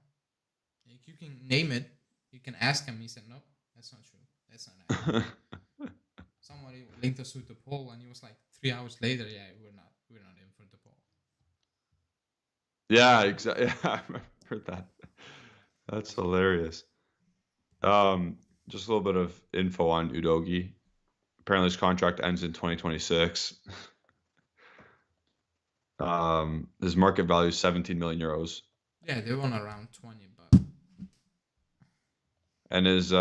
Like, you can name it. You can ask him. He said, no, that's not true. That's not happening. Somebody linked us with the poll, and he was like 3 hours later, yeah, we're not in for the poll. Yeah, exactly. Yeah, I heard that. That's hilarious. Just a little bit of info on Udogi. Apparently, his contract ends in 2026. His market value is 17 million euros. Yeah, they want around 20, but. And his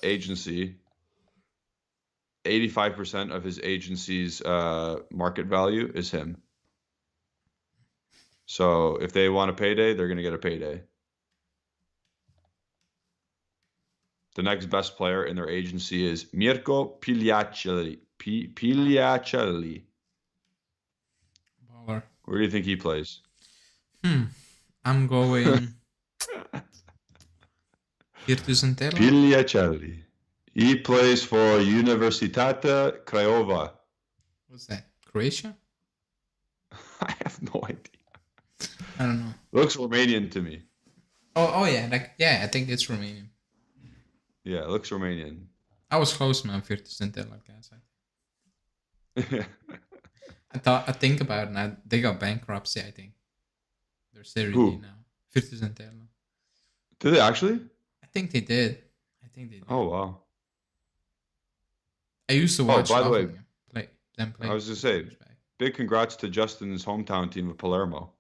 agency, 85% of his agency's market value is him. So if they want a payday, they're going to get a payday. The next best player in their agency is Mirko Pigliacelli. Pigliacelli. Baller. Where do you think he plays? I'm going. Virtus Entella. Pigliacelli. He plays for Universitatea Craiova. What's that? Croatia? I have no idea. I don't know. Looks Romanian to me. Oh yeah, I think it's Romanian. Yeah, it looks Romanian. I was close, man. Virtus and Della, guys. I think about it now. They got bankruptcy, I think. They're Serie A Who? now. Virtus and Della. Did they actually? I think they did. I think they did. Oh wow. I used to Oh, watch by the way, Loving play them I play was a just few say, years back. big congrats to Justin's hometown team of Palermo.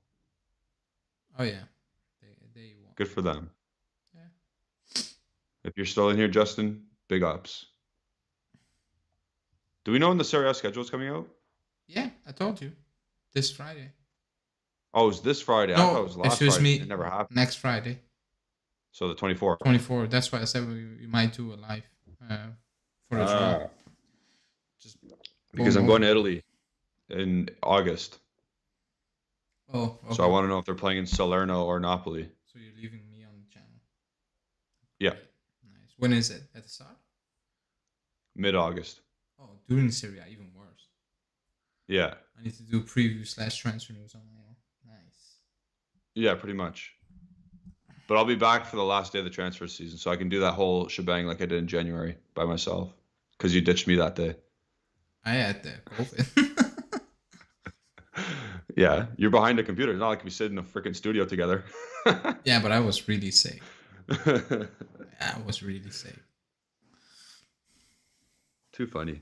Oh yeah, they won. Good for them. Yeah. If you're still in here, Justin, big ups. Do we know when the Serie A schedule is coming out? Yeah, I told you. This Friday. Oh, it's this Friday. I thought it No, was last excuse Friday. It me. never happened. Next Friday, So the 24th. 24. That's why I said we might do a live for as well. Just Because I'm going to Italy in August. Oh, okay. So I want to know if they're playing in Salerno or Napoli. So you're leaving me on the channel. Yeah. Great. Nice. When is it? At the start? Mid-August. Oh, during Serie A, even worse. Yeah. I need to do preview / transfer news on my own. Nice. Yeah, pretty much. But I'll be back for the last day of the transfer season, so I can do that whole shebang like I did in January by myself. Because you ditched me that day. I had the COVID. Yeah, you're behind a computer. It's not like we sit in a freaking studio together. Yeah, but I was really sick. I was really sick. Too funny.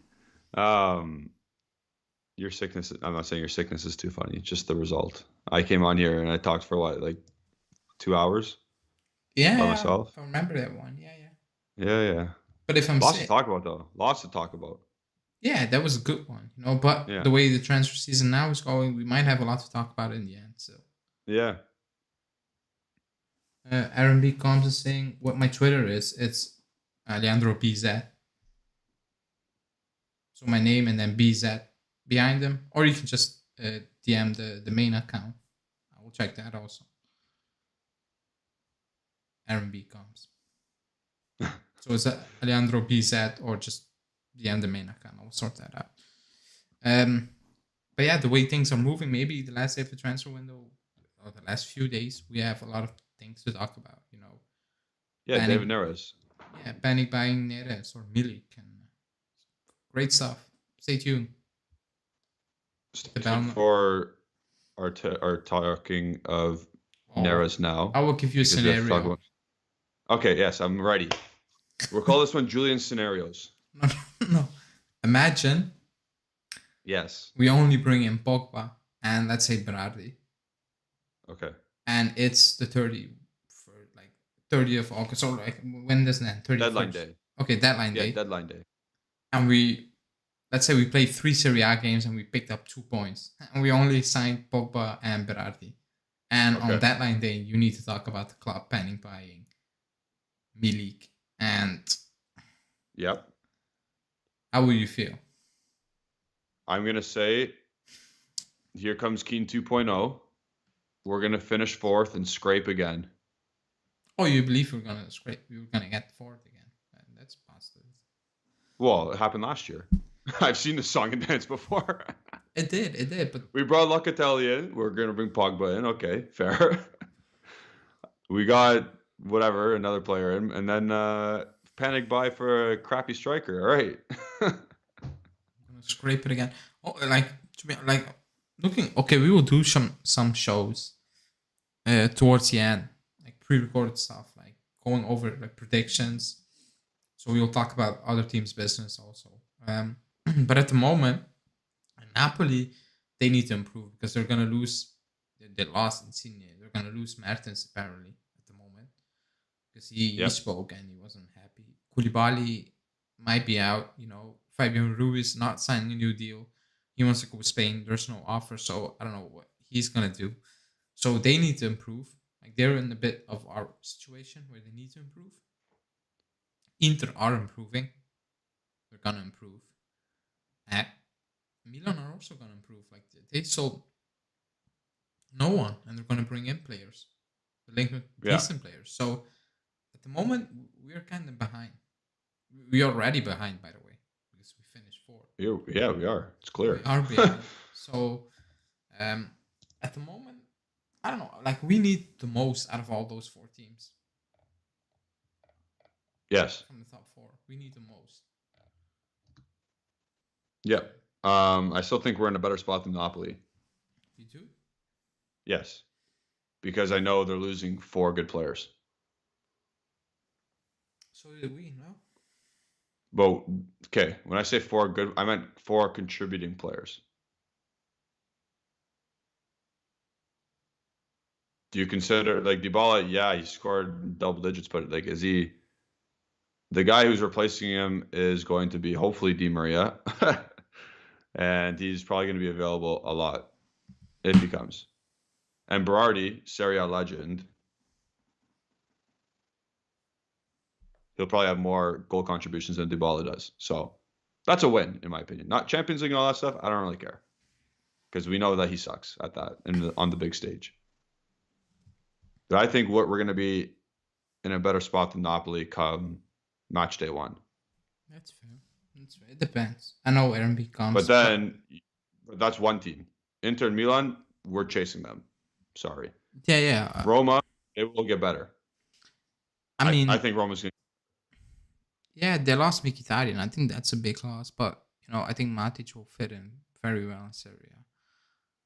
Your sickness, I'm not saying your sickness is too funny, just the result. I came on here and I talked for what, like 2 hours Yeah, by myself? I remember that one. Yeah. Yeah. But if I'm Lots sick, to talk about, though. Lots to talk about. yeah, that was a good one. But Yeah. the way the transfer season now is going, we might have a lot to talk about in the end. So Yeah. Aaron B comes and saying what my Twitter is. It's Leandro BZ. So my name and then BZ behind them, or you can just DM the main account. I will check that also. Aaron B comes. So it's Leandro BZ or just DM the main account. I'll sort that out. But yeah, the way things are moving, maybe the last day of the transfer window or the last few days, we have a lot of things to talk about. Yeah, Panic- David Neres. Yeah, panic buying Neres or Milik and great stuff. Stay tuned. For our talking of Neres now. I will give you a because we have to talk scenario. Okay, yes, I'm ready. We'll call this one Julian Scenarios. No. Imagine Yes. we only bring in Pogba and let's say Berardi. Okay. And it's the 30th of August. Or like, when does that end? 31st? Deadline day. Okay, deadline day. Yeah, deadline day. And let's say we played 3 Serie A games and we picked up 2 points. And we only signed Pogba and Berardi. And on deadline day, you need to talk about the club panic buying Milik. And yep. How will you feel? I'm going to say, here comes Keane 2.0. We're going to finish 4th and scrape again. Oh, you believe we're going to scrape? We're going to get 4th again. That's positive. Well, it happened last year. I've seen the song and dance before. It did. But we brought Locatelli in. We're going to bring Pogba in. Okay, fair. We got another player in. And then panic buy for a crappy striker. All right. I'm going to scrape it again. Oh, looking... Okay, we will do some shows towards the end. Like pre-recorded stuff. Like going over like predictions. So we will talk about other teams' business also. But at the moment, Napoli, they need to improve because they're going to lose. They lost Insigne. They're going to lose Mertens apparently at the moment because he spoke and he wasn't happy. Koulibaly might be out. Fabian Ruiz not signing a new deal. He wants to go to Spain. There's no offer, so I don't know what he's going to do. So they need to improve. Like they're in a bit of our situation where they need to improve. Inter are improving. They're going to improve. And Milan are also going to improve. Like they sold no one, and they're going to bring in players. They're linked with decent players. So at the moment, we're kind of behind. We are already behind, by the way, because we finished 4th. Yeah, we are. It's clear. We are behind. So at the moment, I don't know. Like we need the most out of all those 4 teams. Yes. From the top 4, we need the most. Yep. I still think we're in a better spot than Napoli. You do? Yes. Because I know they're losing 4 good players. So did we, no? Well, okay. When I say 4 good, I meant 4 contributing players. Do you consider like Dybala? Yeah, he scored double digits, but like, is he the guy who's replacing him is going to be hopefully Di Maria, and he's probably going to be available a lot if he comes. And Berardi, Serie A legend, he'll probably have more goal contributions than Dybala does. So that's a win, in my opinion. Not Champions League and all that stuff. I don't really care because we know that he sucks at that on the big stage. But I think we're going to be in a better spot than Napoli come match day 1. That's fair. That's fair. It depends. I know RMB comes, But then that's one team. Inter and Milan, we're chasing them. Sorry. yeah. Roma, it will get better. I mean, I think Roma's going to. yeah, they lost Mkhitaryan. I think that's a big loss, but I think Matic will fit in very well in Serie A.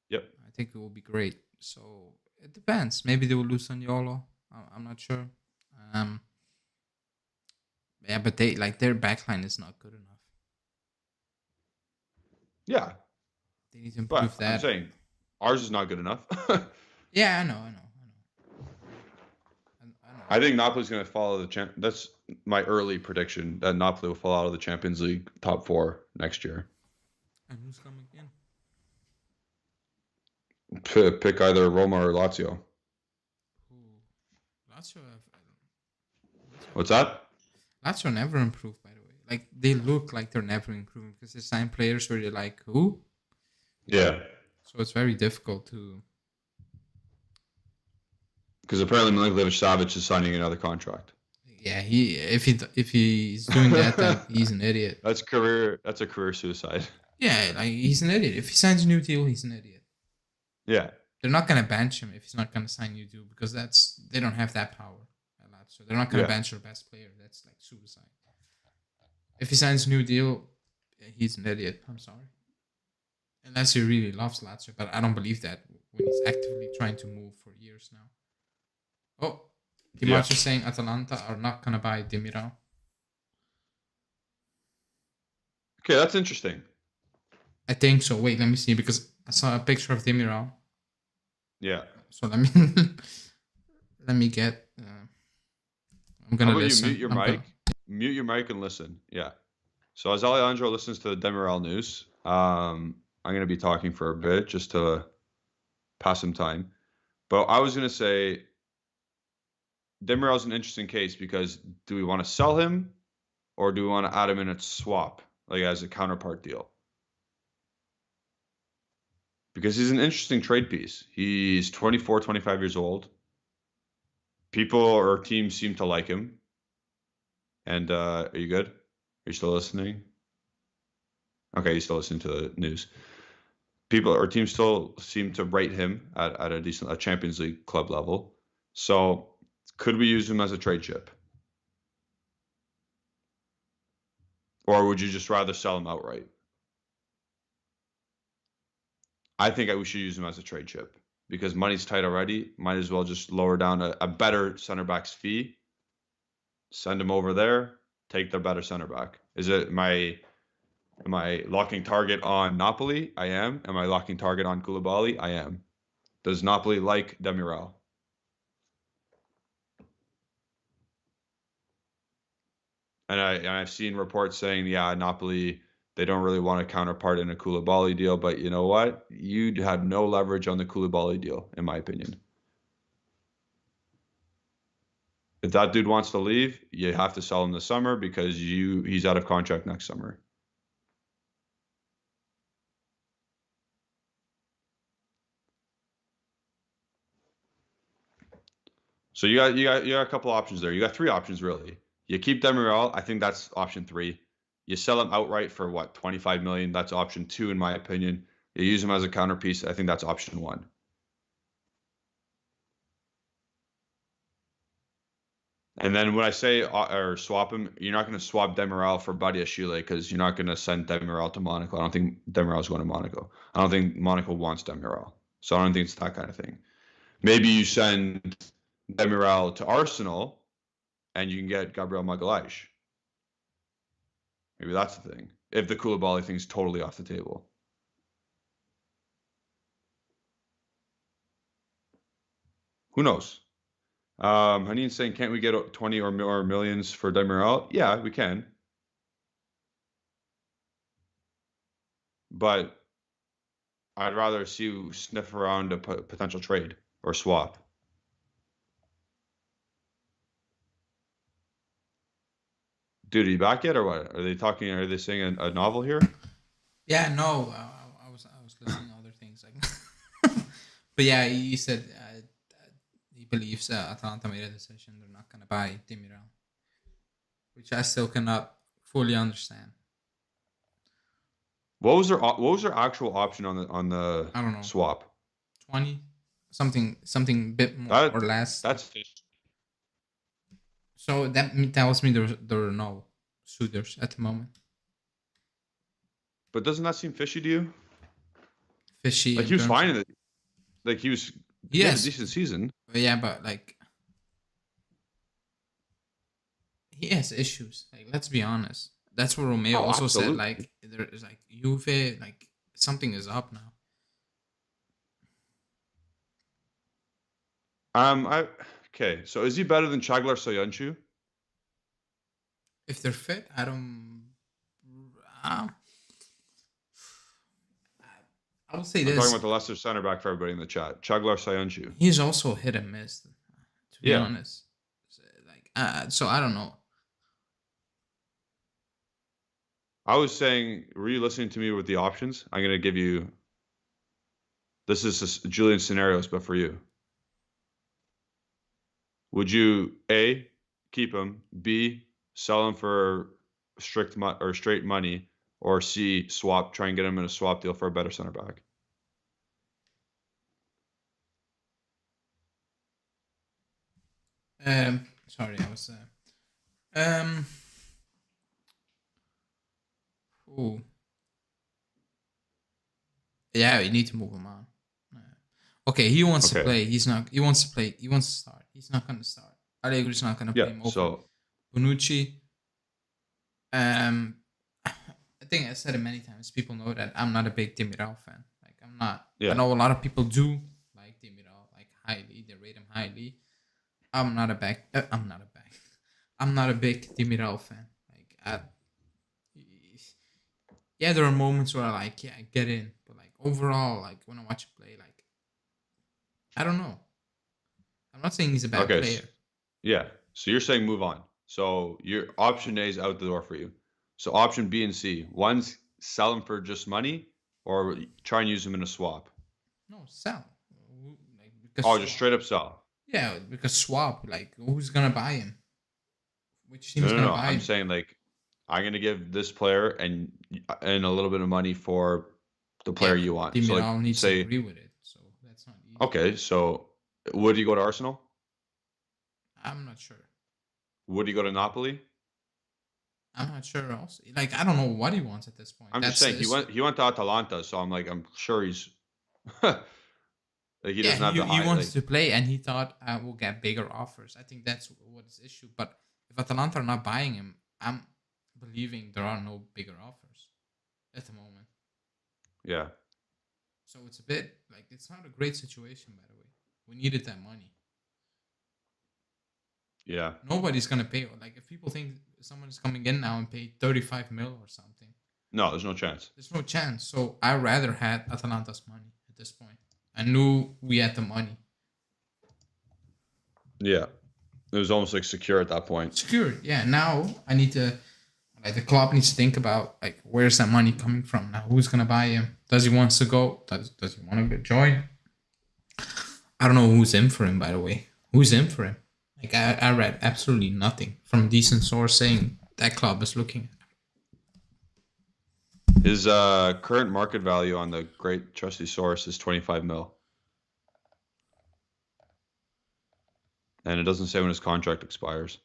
Yep. I think it will be great. So it depends. Maybe they will lose Saniolo. I'm not sure. Yeah, but their backline is not good enough. Yeah. They need to improve that. I'm saying ours is not good enough. Yeah, I know. I think Napoli's going to follow the champ. That's my early prediction that Napoli will fall out of the Champions League top 4 next year. And who's coming in? Pick either Roma or Lazio. Lazio What's that? Lazio never improved, by the way. Like, they look like they're never improving because they sign players where you're like, who? Yeah. So it's very difficult to. Because apparently Milinkovic-Savic is signing another contract. Yeah, if he's doing that, then he's an idiot. That's a career suicide. Yeah, like he's an idiot. If he signs a new deal, he's an idiot. Yeah. They're not gonna bench him if he's not gonna sign a new deal because they don't have that power. So they're not gonna bench their best player. That's like suicide. If he signs a new deal, he's an idiot. I'm sorry. Unless he really loves Lazio, but I don't believe that when he's actively trying to move for years now. Oh, Dimar's is saying Atalanta are not gonna buy Demiral. Okay, that's interesting. I think so. Wait, let me see because I saw a picture of Demiral. Yeah. So let me get. I'm gonna listen. You mute your mic and listen. Yeah. So as Alejandro listens to the Demiral news, I'm gonna be talking for a bit just to pass some time. But I was gonna say Demiral is an interesting case because do we want to sell him or do we want to add him in a swap, like as a counterpart deal? Because he's an interesting trade piece. He's 24, 25 years old. People or teams seem to like him. And are you good? Are you still listening? Okay, you're still listening to the news. People or teams still seem to rate him at a Champions League club level. So could we use him as a trade chip? Or would you just rather sell him outright? I think we should use him as a trade chip because money's tight already. Might as well just lower down a better center back's fee, send him over there, take the better center back. Am I locking target on Napoli? I am. Am I locking target on Koulibaly? I am. Does Napoli like Demiral? And I've seen reports saying, yeah, Napoli, they don't really want a counterpart in a Koulibaly deal. But you know what? You'd have no leverage on the Koulibaly deal, in my opinion. If that dude wants to leave, you have to sell him this summer because he's out of contract next summer. So you got a couple options there. You got 3 options really. You keep Demiral, I think that's option 3. You sell him outright for what, 25 million? That's option 2 in my opinion. You use him as a counterpiece. I think that's option 1. And then when I say or swap him, you're not going to swap Demiral for Badiashile because you're not going to send Demiral to Monaco. I don't think Demiral's going to Monaco. I don't think Monaco wants Demiral. So I don't think it's that kind of thing. Maybe you send Demiral to Arsenal and you can get Gabriel Magalhaes. Maybe that's the thing. If the Koulibaly thing's totally off the table. Who knows? Haneen's saying, can't we get 20 or more millions for Demiral? Yeah, we can. But I'd rather see you sniff around a potential trade or swap. Dude, are you back yet or what? Are they saying a novel here? Yeah, no, I was listening to other things. Like, but yeah, he said he believes Atalanta made a decision. They're not going to buy Demiral, which I still cannot fully understand. What was their actual option on the I don't know, swap? 20, something bit more or less. That's so that tells me there are no suitors at the moment. But doesn't that seem fishy to you? Fishy. Like he was fine in it. Like he had a decent season. Yeah, but like he has issues. Like, let's be honest. That's what Romeo also said. Like, there's like Juve, like something is up now. Okay. So is he better than Çağlar Söyüncü? If they're fit, I don't. I would say I'm this. talking about the Leicester center back for everybody in the chat. Çağlar Söyüncü. He's also hit and miss. To be honest, so I don't know. I was saying, were you listening to me with the options? I'm going to give you. This is Julian's scenarios, but for you. Would you A, keep him, B, sell him for straight money, or C, swap, try and get him in a swap deal for a better center back? Sorry, I was. Ooh. Yeah, you need to move him on. Okay, he wants to play. He wants to play. He wants to start. He's not going to start. Allegri's not going to play him over. So Bonucci. I think I said it many times. People know that I'm not a big Demiral fan. Like, I'm not. Yeah. I know a lot of people do like Demiral, like highly. They rate him highly. I'm not a big Demiral fan. Like, yeah, there are moments where I get in, but like overall, like when I watch him play, like I don't know. I'm not saying he's a bad player. Yeah. So you're saying move on. So your option A is out the door for you. So option B and C. One's sell him for just money, or try and use him in a swap. No, sell. Just straight up sell. Yeah, because swap. Like, who's gonna buy him? Which team's gonna buy him? I'm saying like, I'm gonna give this player and a little bit of money for the player you want. So like, needs to agree with it. So that's not easy. Okay, so would he go to Arsenal? I'm not sure. Would he go to Napoli? I'm not sure. Also, like, I don't know what he wants at this point. I'm just saying he went to Atalanta, so I'm sure he's like he doesn't have the high. He wants to play, and he thought we'll get bigger offers. I think that's what his issue. But if Atalanta are not buying him, I'm believing there are no bigger offers at the moment. Yeah. So it's a bit like it's not a great situation. By the way, we needed that money. Yeah. Nobody's gonna pay. Like, if people think someone is coming in now and pay 35 mil or something. No, there's no chance. There's no chance. So I rather had Atalanta's money at this point. I knew we had the money. Yeah. It was almost like secure at that point. Secured, yeah. Now I need to, like, the club needs to think about, like, where's that money coming from now? Who's gonna buy him? Does he want to go? Does he want to join? I don't know who's in for him, by the way. Who's in for him? Like, I read absolutely nothing from a decent source saying that club is looking at him. His current market value on the great trusty source is 25 mil. And it doesn't say when his contract expires.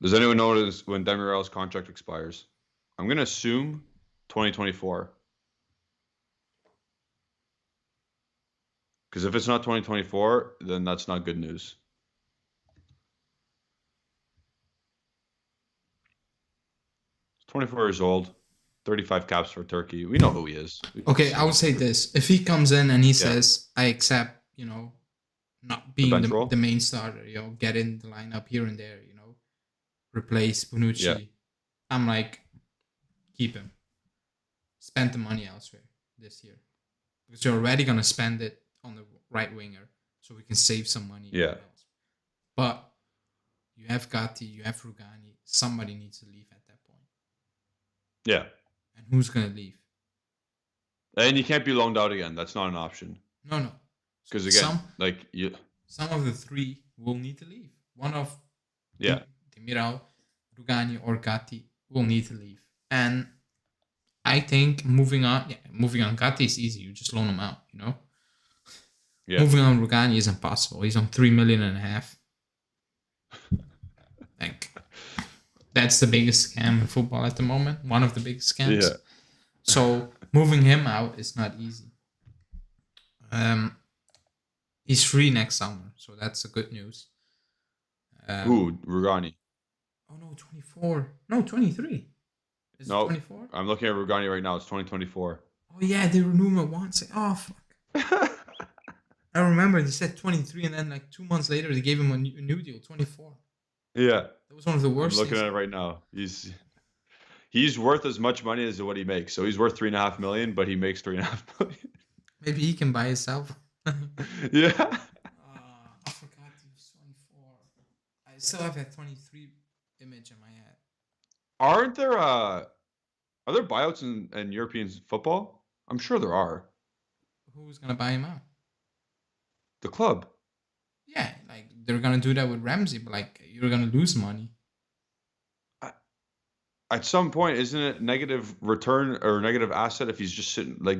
Does anyone know when Demiral's contract expires? I'm gonna assume 2024. Because if it's not 2024, then that's not good news. 24 years old, 35 caps for Turkey. We know who he is. Okay, I would say this: if he comes in and he Yeah. says, "I accept," not being bench role? the main starter, get in the lineup here and there, replace Bonucci. Yeah. I'm like, keep him. Spend the money elsewhere this year because you're already gonna spend it on the right winger, so we can save some money. Yeah. But you have Gatti, you have Rugani. Somebody needs to leave at that point. Yeah. And who's gonna leave? And you can't be loaned out again. That's not an option. No. Because again, some of the three will need to leave. One of yeah, Demiral, Rugani, or Gatti will need to leave. And I think moving on Gatti is easy. You just loan him out, Yeah. Moving on Rugani is impossible. He's on 3.5 million. Like, that's the biggest scam in football at the moment. One of the biggest scams. Yeah. So moving him out is not easy. He's free next summer, so that's a good news. Rugani. Oh no, 24. No, 23. Is it 24? I'm looking at Rugani right now. It's 2024. Oh yeah, they renewed him at once. Oh fuck. I remember they said 23, and then like 2 months later they gave him a new deal, 24. Yeah. That was one of the worst. I'm looking at it right now. He's worth as much money as what he makes. So he's worth $3.5 million, but he makes $3.5 million. Maybe he can buy himself. Yeah. I forgot he was 24. I still have that 23 image in my head. Are there buyouts in European football? I'm sure there are. Who's gonna buy him out? The club. Yeah, like they're gonna do that with Ramsey, but like you're gonna lose money. At some point, isn't it negative return or negative asset if he's just sitting like?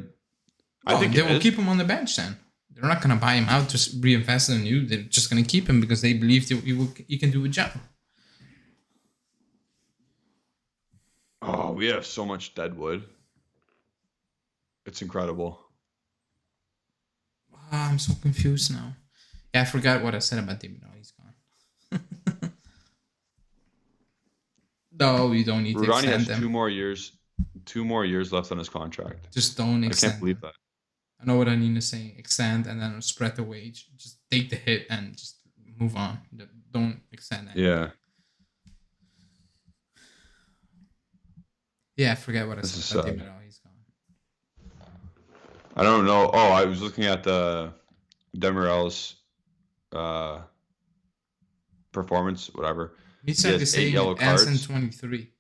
I think they will keep him on the bench then. They're not gonna buy him out, just reinvest in you. They're just gonna keep him because they believe that he can do a job. Oh, we have so much deadwood. It's incredible. I'm so confused now. Yeah, I forgot what I said about Demiral. He's gone. No, you don't need to extend has them. 2 more years left on his contract. Just don't extend. I can't believe that. I know what I need to say. Extend and then spread the wage. Just take the hit and just move on. Don't extend that. Yeah. Yeah, I forget what I said about Demiral. He's gone. I don't know. Oh, I was looking at the Demiral's performance, whatever. He said the same yellow as cards. in 23.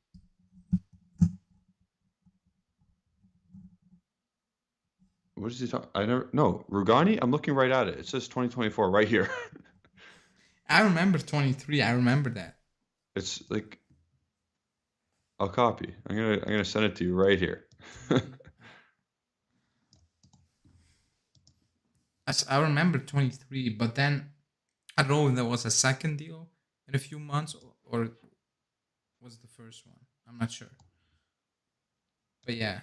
What is he talking? Rugani. I'm looking right at it. It says 2024 right here. I remember 23. I remember that. It's like, I'll copy. I'm gonna send it to you right here. I remember 23, but then I don't know if there was a second deal in a few months or was the first one. I'm not sure. But yeah.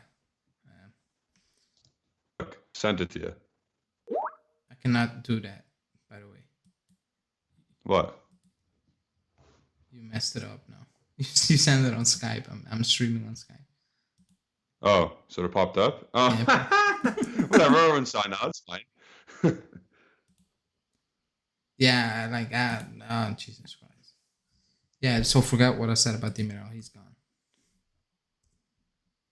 Sent it to you. I cannot do that, by the way. What? You messed it up now. You send it on Skype. I'm streaming on Skype. Oh, so it popped up? Oh. Yeah. Whatever, everyone sign out. It's fine. Yeah, like, Jesus Christ. Yeah, so forgot what I said about Demiral. He's gone.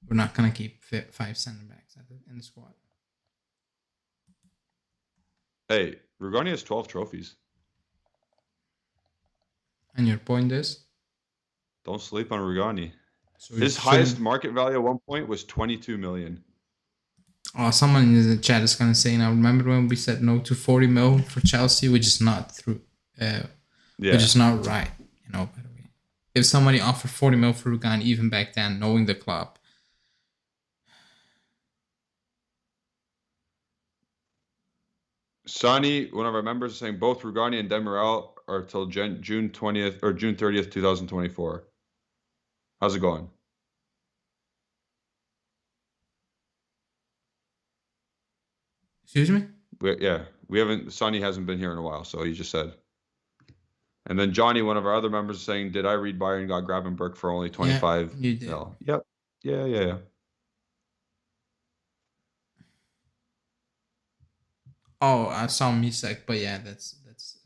We're not going to keep 5 center backs in the squad. Hey, Rugani has 12 trophies. And your point is? Don't sleep on Rugani. So his highest market value at one point was 22 million. Oh, someone in the chat is gonna say now. Remember when we said no to 40 mil for Chelsea, which is not true. Which is not right. By the way, if somebody offered 40 mil for Rugani, even back then, knowing the club. Sonny, one of our members, is saying both Rugani and Demiral or till June 20th or June 30th, 2024. How's it going? Excuse me? We haven't. Sonny hasn't been here in a while, so he just said. And then Johnny, one of our other members, is saying, "Did I read Bayern got Gravenberch for only 25 you did. mil?" Yep. Yeah. Oh, I saw Misek, but yeah, that's it's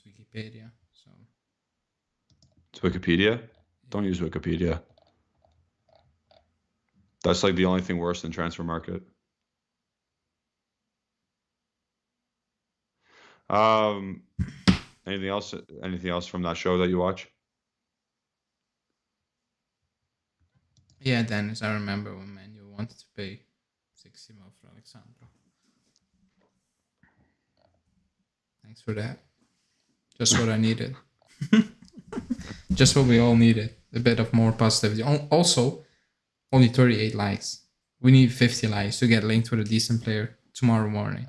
Wikipedia. So It's Wikipedia. Don't use Wikipedia. That's like the only thing worse than Transfer Market. Anything else? Anything else from that show that you watch? yeah, Dennis, I remember when Man U wanted to pay 60 mil for Alexandro. Thanks for that. Just what I needed. Just what we all needed. A bit of more positivity. Also, only 38 likes. We need 50 likes to get linked with a decent player tomorrow morning.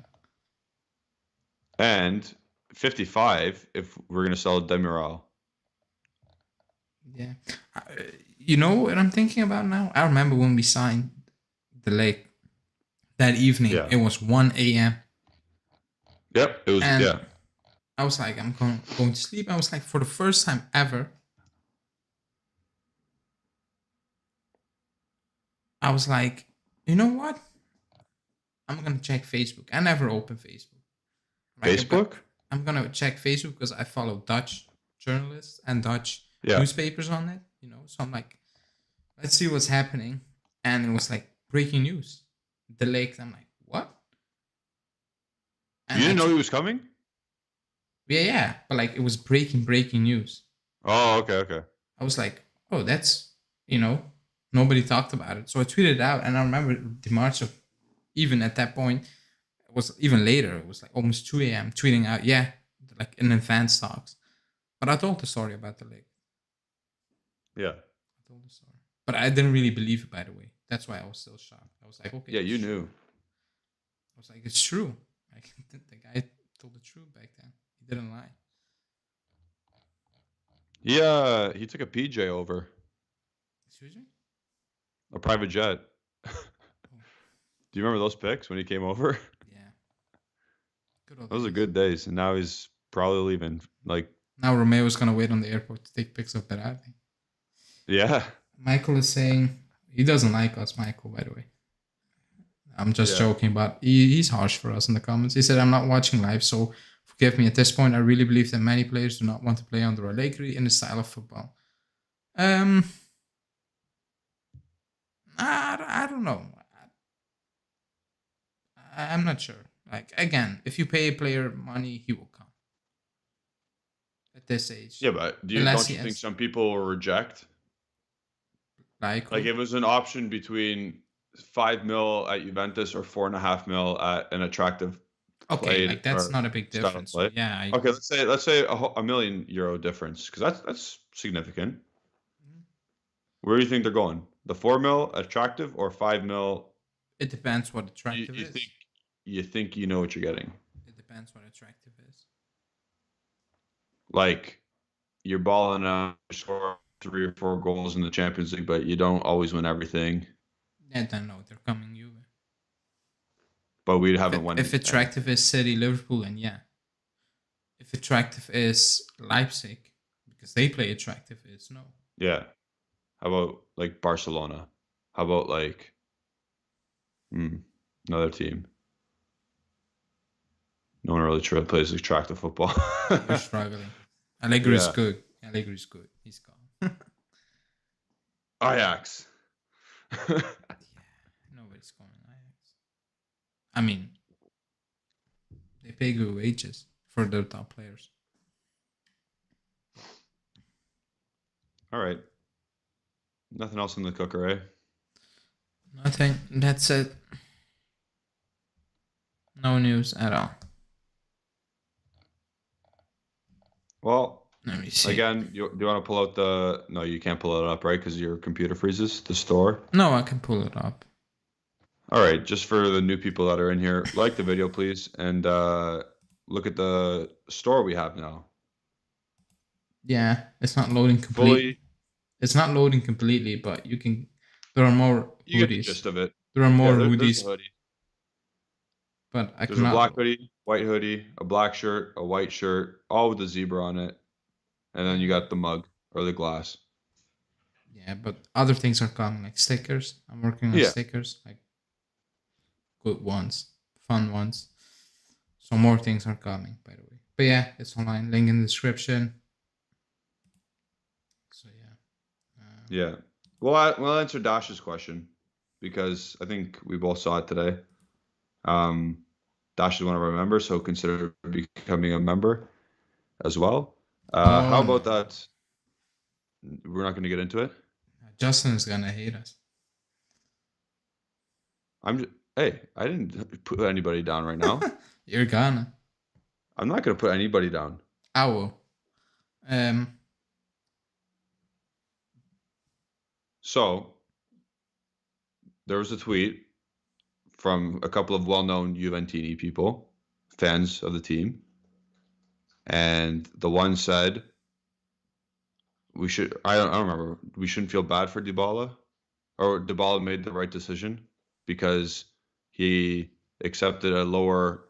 And 55 if we're going to sell Demiral. Yeah. You know what I'm thinking about now? I remember when we signed the Lake that evening. Yeah. It was 1 a.m. Yep. It was, And yeah. I was like, I'm going to sleep. I was like, for the first time ever, I was like, you know what? I'm going to check Facebook. I never open Facebook. Facebook? I'm going to check Facebook because I follow Dutch journalists and Dutch Yeah. newspapers on it, you know. So I'm like, let's see what's happening. And it was like breaking news. The Lake. I'm like, what? And You didn't know he was coming? Yeah. But like it was breaking news. Oh, okay. I was like, oh, that's, you know, nobody talked about it. So I tweeted it out. And I remember the March of, even at that point, it was even later. It was like almost 2 a.m. tweeting out, yeah, like in advance talks. But I told the story about the Lake. Yeah. I told the story. But I didn't really believe it, by the way. That's why I was still shocked. I was like, okay. Yeah, you knew. I was like, it's true. Like, the guy told the truth back then. He didn't lie. Yeah, he took a PJ over. Excuse me? A private jet. Do you remember those pics when he came over? Yeah. Good old Those are days. good days. And now he's probably leaving. Like, now Romeo's going to wait on the airport to take pics of Berardi. yeah. Michael is saying he doesn't like us, Michael, by the way. I'm just joking, but he's harsh for us in the comments. He said, I'm not watching live, so forgive me. At this point, I really believe that many players do not want to play under Allegri in the style of football. I don't know. I'm not sure. Like, again, if you pay a player money, he will come. At this age. Yeah, but don't you think some people will reject? Like if it was an option between 5 mil at Juventus or 4.5 mil at an attractive. Okay, like that's not a big difference. So yeah. Okay, let's say a million euro difference because that's significant. Mm-hmm. Where do you think they're going? The 4 mil attractive or 5 mil? It depends what attractive is. You think you know what you're getting? It depends what attractive is. Like you're balling out, score 3 or 4 goals in the Champions League, but you don't always win everything. Yeah, then no, they're coming Juve. But we haven't won. If attractive is City, Liverpool, and yeah. If attractive is Leipzig, because they play attractive, is no. Yeah. How about like Barcelona? How about like another team? No one really plays attractive football. You're struggling. Allegri is good. Allegri's good. He's gone. Ajax. Yeah, nobody's going Ajax. I mean, they pay good wages for their top players. All right. Nothing else in the cooker, eh? Nothing. That's it. No news at all. Well, let me see. Again, do you want to pull out the... No, you can't pull it up, right? Because your computer freezes, the store? No, I can pull it up. All right, just for the new people that are in here, like the video, please. And look at the store we have now. Yeah, it's not loading completely. Fully, It's not loading completely, but you can. There are more you get the hoodies. gist of it. There are Yeah, more there's the hoodies, hoodie. but I There's a cannot. black hoodie, white hoodie, a black shirt, a white shirt, all with a zebra on it, and then you got the mug or the glass. Yeah, but other things are coming, like stickers. I'm working on Yeah, stickers, like good ones, fun ones. So more things are coming, by the way. But yeah, it's online. Link in the description. So yeah. yeah. Well, we'll answer Dash's question because I think we both saw it today. Dash is one of our members, so consider becoming a member as well. How about No. that? We're not going to get into it. Justin is gonna hate us. Hey, I didn't put anybody down right now. You're gonna. I'm not going to put anybody down. I will. So there was a tweet from a couple of well-known Juventini people, fans of the team, and the one said we should. I don't remember. We shouldn't feel bad for Dybala, or Dybala made the right decision because he accepted a lower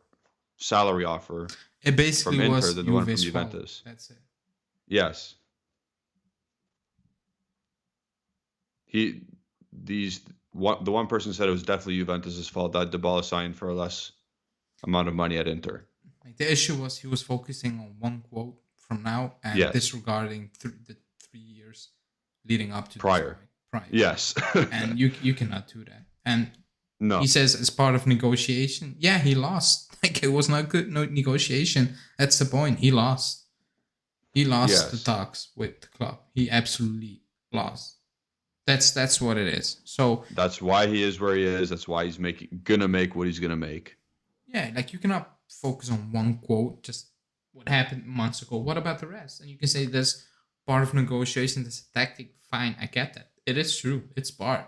salary offer It basically from Inter was than the one from Juve's Juventus. fault. That's it. Yes. The one person said it was definitely Juventus' fault that Dybala signed for a less amount of money at Inter. Like the issue was he was focusing on one quote from now and Yes. disregarding the 3 years leading up to Prior. this point. Prior. Yes. And you cannot do that. And no. he says as part of negotiation, yeah, he lost. Like it was not good negotiation. That's the point. He lost. He lost the talks with the club. He absolutely lost. That's what it is. So that's why he is where he is. That's why he's gonna make what he's gonna make. Yeah, like you cannot focus on one quote, just what happened months ago. What about the rest? And you can say this part of negotiation, this tactic. Fine, I get that. It is true. It's part,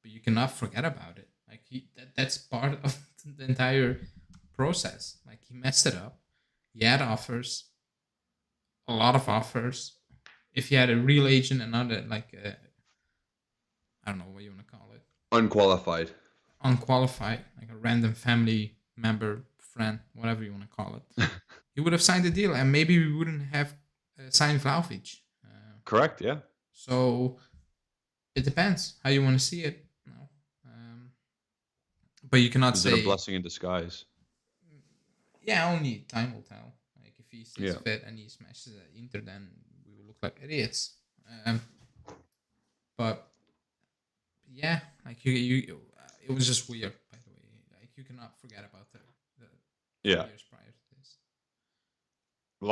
but you cannot forget about it. Like that's part of the entire process. Like he messed it up. He had offers, a lot of offers. If he had a real agent and not I don't know what you want to call it. Unqualified, like a random family member, friend, whatever you want to call it. He would have signed the deal, and maybe we wouldn't have signed Vlahovic. Correct, yeah. So it depends how you want to see it. But you cannot say it a blessing in disguise. Yeah, only time will tell. Like if he stays fit and he smashes at Inter, then we will look like idiots. But yeah, like you, it was just weird. By the way, like you cannot forget about the years prior to this. A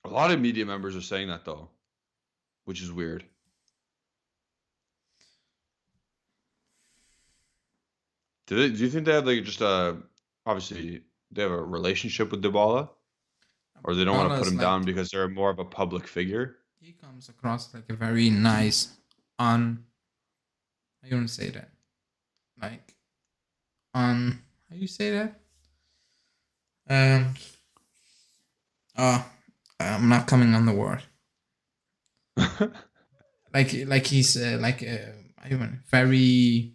lot of media members are saying that though, which is weird. Do you think they have like just obviously they have a relationship with Dybala, or they don't want to put him down because they're more of a public figure? He comes across like a very nice, how you want to say that? Like, how you say that? I'm not coming on the word. like he's very.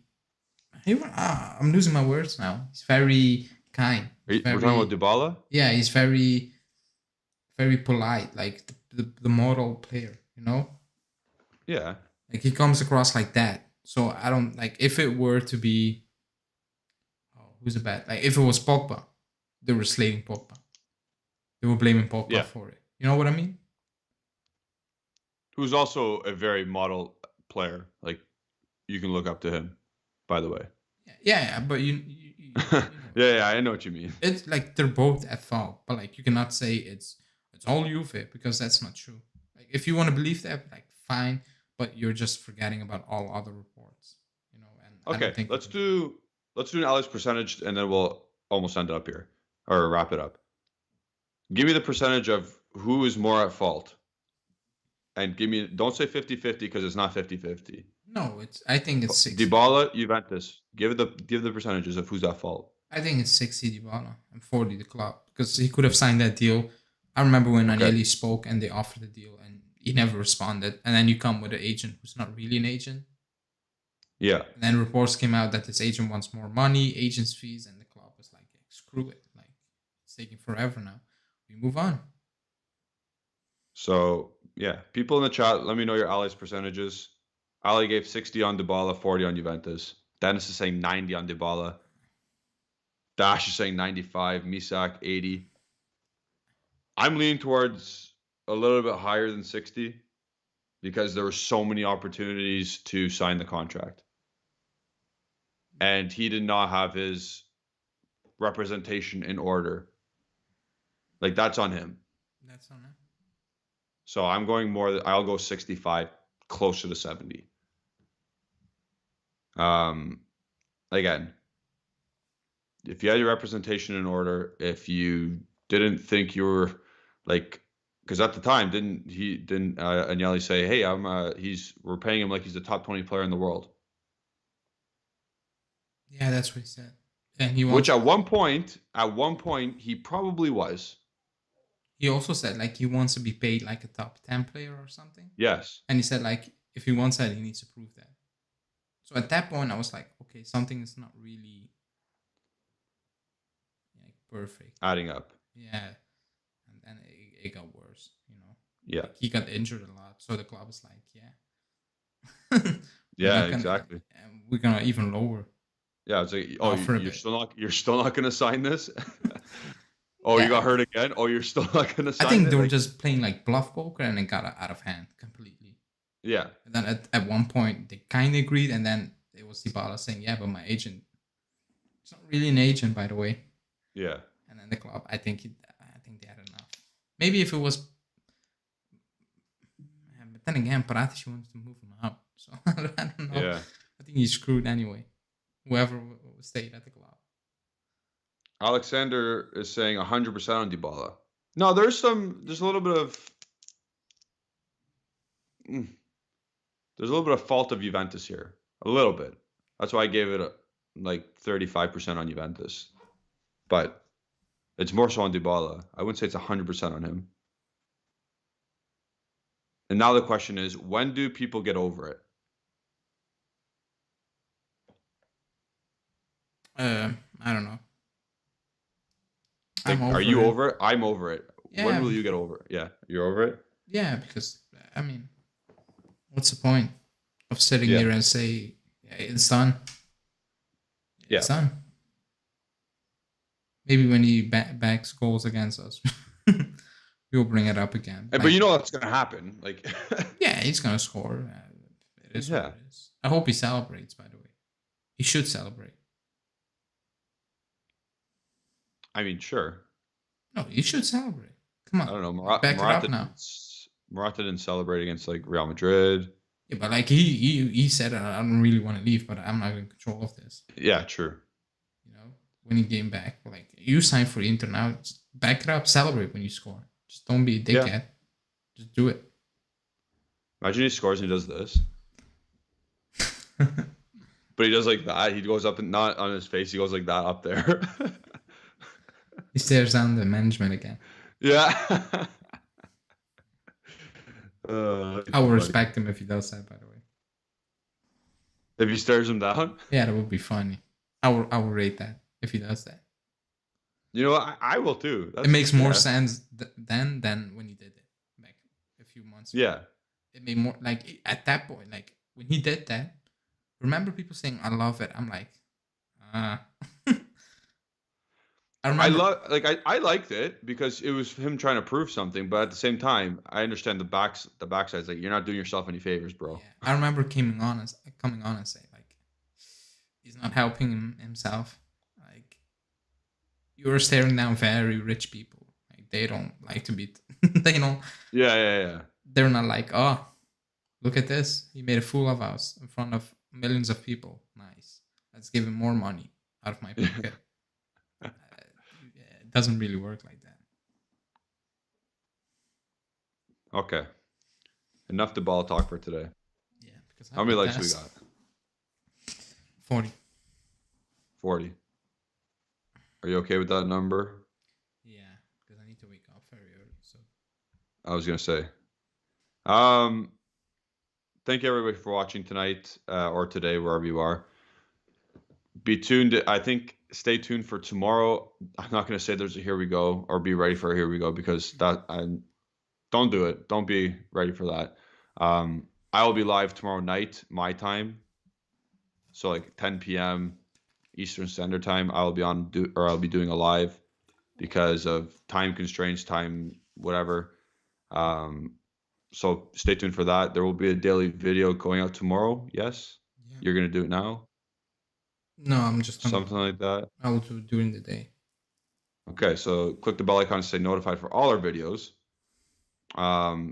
I'm losing my words now. He's very kind. We're talking about Dybala? Yeah, he's very, very polite. Like the model player, you know? Yeah. Like he comes across like that. So I don't like if it were to be. Oh, who's a bad? Like if it was Pogba, they were slating Pogba. They were blaming Pogba for it. You know what I mean? Who's also a very model player. Like you can look up to him. By the way. Yeah, but you know. yeah, I know what you mean. It's like they're both at fault, but like you cannot say it's all Juve because that's not true. Like if you want to believe that, like fine, but you're just forgetting about all other reports, you know. And okay, I don't think let's do an Alex percentage, and then we'll almost end it up here or wrap it up. Give me the percentage of who is more at fault, and don't say 50-50 because it's not 50-50. No, I think it's 60. Dybala, Juventus. Give the percentages of who's at fault. I think it's 60 Dybala and 40 the club because he could have signed that deal. I remember when Okay. Agnelli spoke and they offered the deal and he never responded. And then you come with an agent who's not really an agent. Yeah. And then reports came out that this agent wants more money, agents' fees, and the club was like, screw it. Like, it's taking forever now. We move on. So, yeah, people in the chat, let me know your Ali's percentages. Ali gave 60 on Dybala, 40 on Juventus. Dennis is saying 90 on Dybala. Dash is saying 95. Misak, 80. I'm leaning towards a little bit higher than 60 because there were so many opportunities to sign the contract. And he did not have his representation in order. Like, that's on him. That's on it. So I'm going more, I'll go 65, closer to 70. Again, if you had your representation in order, if you didn't think you were like, because at the time, didn't Agnelli say, hey, we're paying him like he's the top 20 player in the world. Yeah, that's what he said. And he wants, which at one point, he probably was. He also said like he wants to be paid like a top 10 player or something. Yes. And he said like if he wants that, he needs to prove that. So at that point, I was like, okay, something is not really like perfect. Adding up. Yeah. And then it got worse, you know. Yeah. Like he got injured a lot. So the club is like, yeah. Yeah, exactly. We're going to even lower. Yeah, it's like, oh, you're still not going to sign this? Oh, yeah. You got hurt again? Oh, you're still not going to sign it? I think they were just playing like bluff poker and it got out of hand completely. Yeah. And then at one point, they kind of agreed. And then it was Dybala saying, yeah, but my agent, it's not really an agent, by the way. Yeah. And then the club, I think they had enough. Maybe if it was... But then again, Paratici wants to move him out. So I don't know. Yeah. I think he's screwed anyway. Whoever stayed at the club. Alexander is saying 100% on Dybala. No, there's a little bit of fault of Juventus here. A little bit. That's why I gave it like 35% on Juventus. But it's more so on Dybala. I wouldn't say it's 100% on him. And now the question is, when do people get over it? I don't know. Like, are you over it? I'm over it. Yeah. When will you get over it? Yeah, you're over it? Yeah, because, I mean, what's the point of sitting here and say, yeah, it's done? It's done. Maybe when he backs goals against us, we'll bring it up again. But you know what's going to happen. Like, yeah, he's going to score. It is what it is. I hope he celebrates, by the way. He should celebrate. I mean, sure. No, you should celebrate. Come on. I don't know. Back it up now. Morata didn't celebrate against like Real Madrid. Yeah, but like he said, I don't really want to leave, but I'm not in control of this. Yeah, true. You know, when he came back, like you signed for Inter now, just back it up, celebrate when you score. Just don't be a dickhead. Yeah. Just do it. Imagine he scores and he does this. But he does like that. He goes up and not on his face. He goes like that up there. He stares down the management again. Yeah. I would respect him if he does that, by the way. If he stares him down? Yeah, that would be funny. I will rate that if he does that. You know what? I will too. It makes more sense then than when he did it back a few months ago. Yeah. It made more, like, at that point, like, when he did that, remember people saying, I love it. I'm like, I liked it because it was him trying to prove something, but at the same time, I understand the backside's like, you're not doing yourself any favors, bro. Yeah. I remember coming on and saying like, he's not helping himself. Like, you're staring down very rich people. Like, they don't like to be. They don't. Yeah. They're not like, oh, look at this. He made a fool of us in front of millions of people. Nice. Let's give him more money out of my pocket. It doesn't really work like that. Okay. Enough Dybala talk for today. Yeah. Because how many likes we got? 40. 40. Are you okay with that number? Yeah, because I need to wake up very early. So I was gonna say. Um, Thank you everybody for watching tonight or today, wherever you are. Be tuned. I think stay tuned for tomorrow. I'm not gonna say there's a here we go or be ready for a here we go because that I don't do it. Don't be ready for that. I will be live tomorrow night, my time. So like 10 p.m. Eastern Standard Time. I'll be doing a live because of time constraints, time whatever. Um, so stay tuned for that. There will be a daily video going out tomorrow. Yes, yeah. you're gonna do it now, No, I'm just gonna. something like that. I will do during the day. Okay, so click the bell icon to stay notified for all our videos.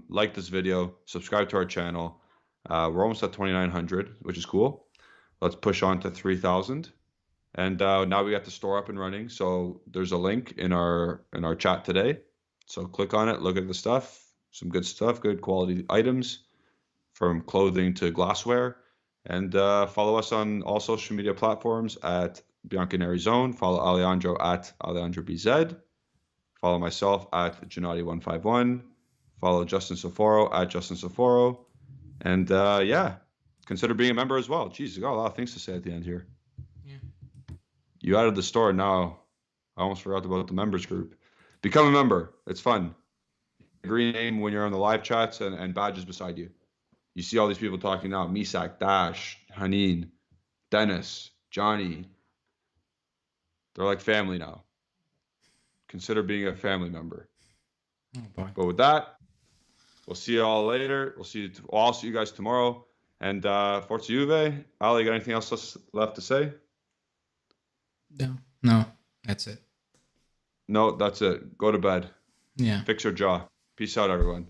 Like this video, subscribe to our channel. We're almost at 2,900, which is cool. Let's push on to 3,000. And now we got the store up and running. So there's a link in our chat today. So click on it, look at the stuff. Some good stuff, good quality items, from clothing to glassware. And follow us on all social media platforms at Biancaneri Zone. Follow Alejandro at AlejandroBZ. Follow myself at Gennady151. Follow Justin Soforo at Justin Soforo. And yeah, consider being a member as well. Jeez, you got a lot of things to say at the end here. Yeah. You added the store now. I almost forgot about the members group. Become a member. It's fun. Green name when you're on the live chats and badges beside you. You see all these people talking now. Misak, Dash, Haneen, Dennis, Johnny. They're like family now. Consider being a family member. Oh boy. But with that, we'll see you all later. I'll see you guys tomorrow. And Forza Juve. Ali, got anything else left to say? No, that's it. No, that's it. Go to bed. Yeah. Fix your jaw. Peace out, everyone.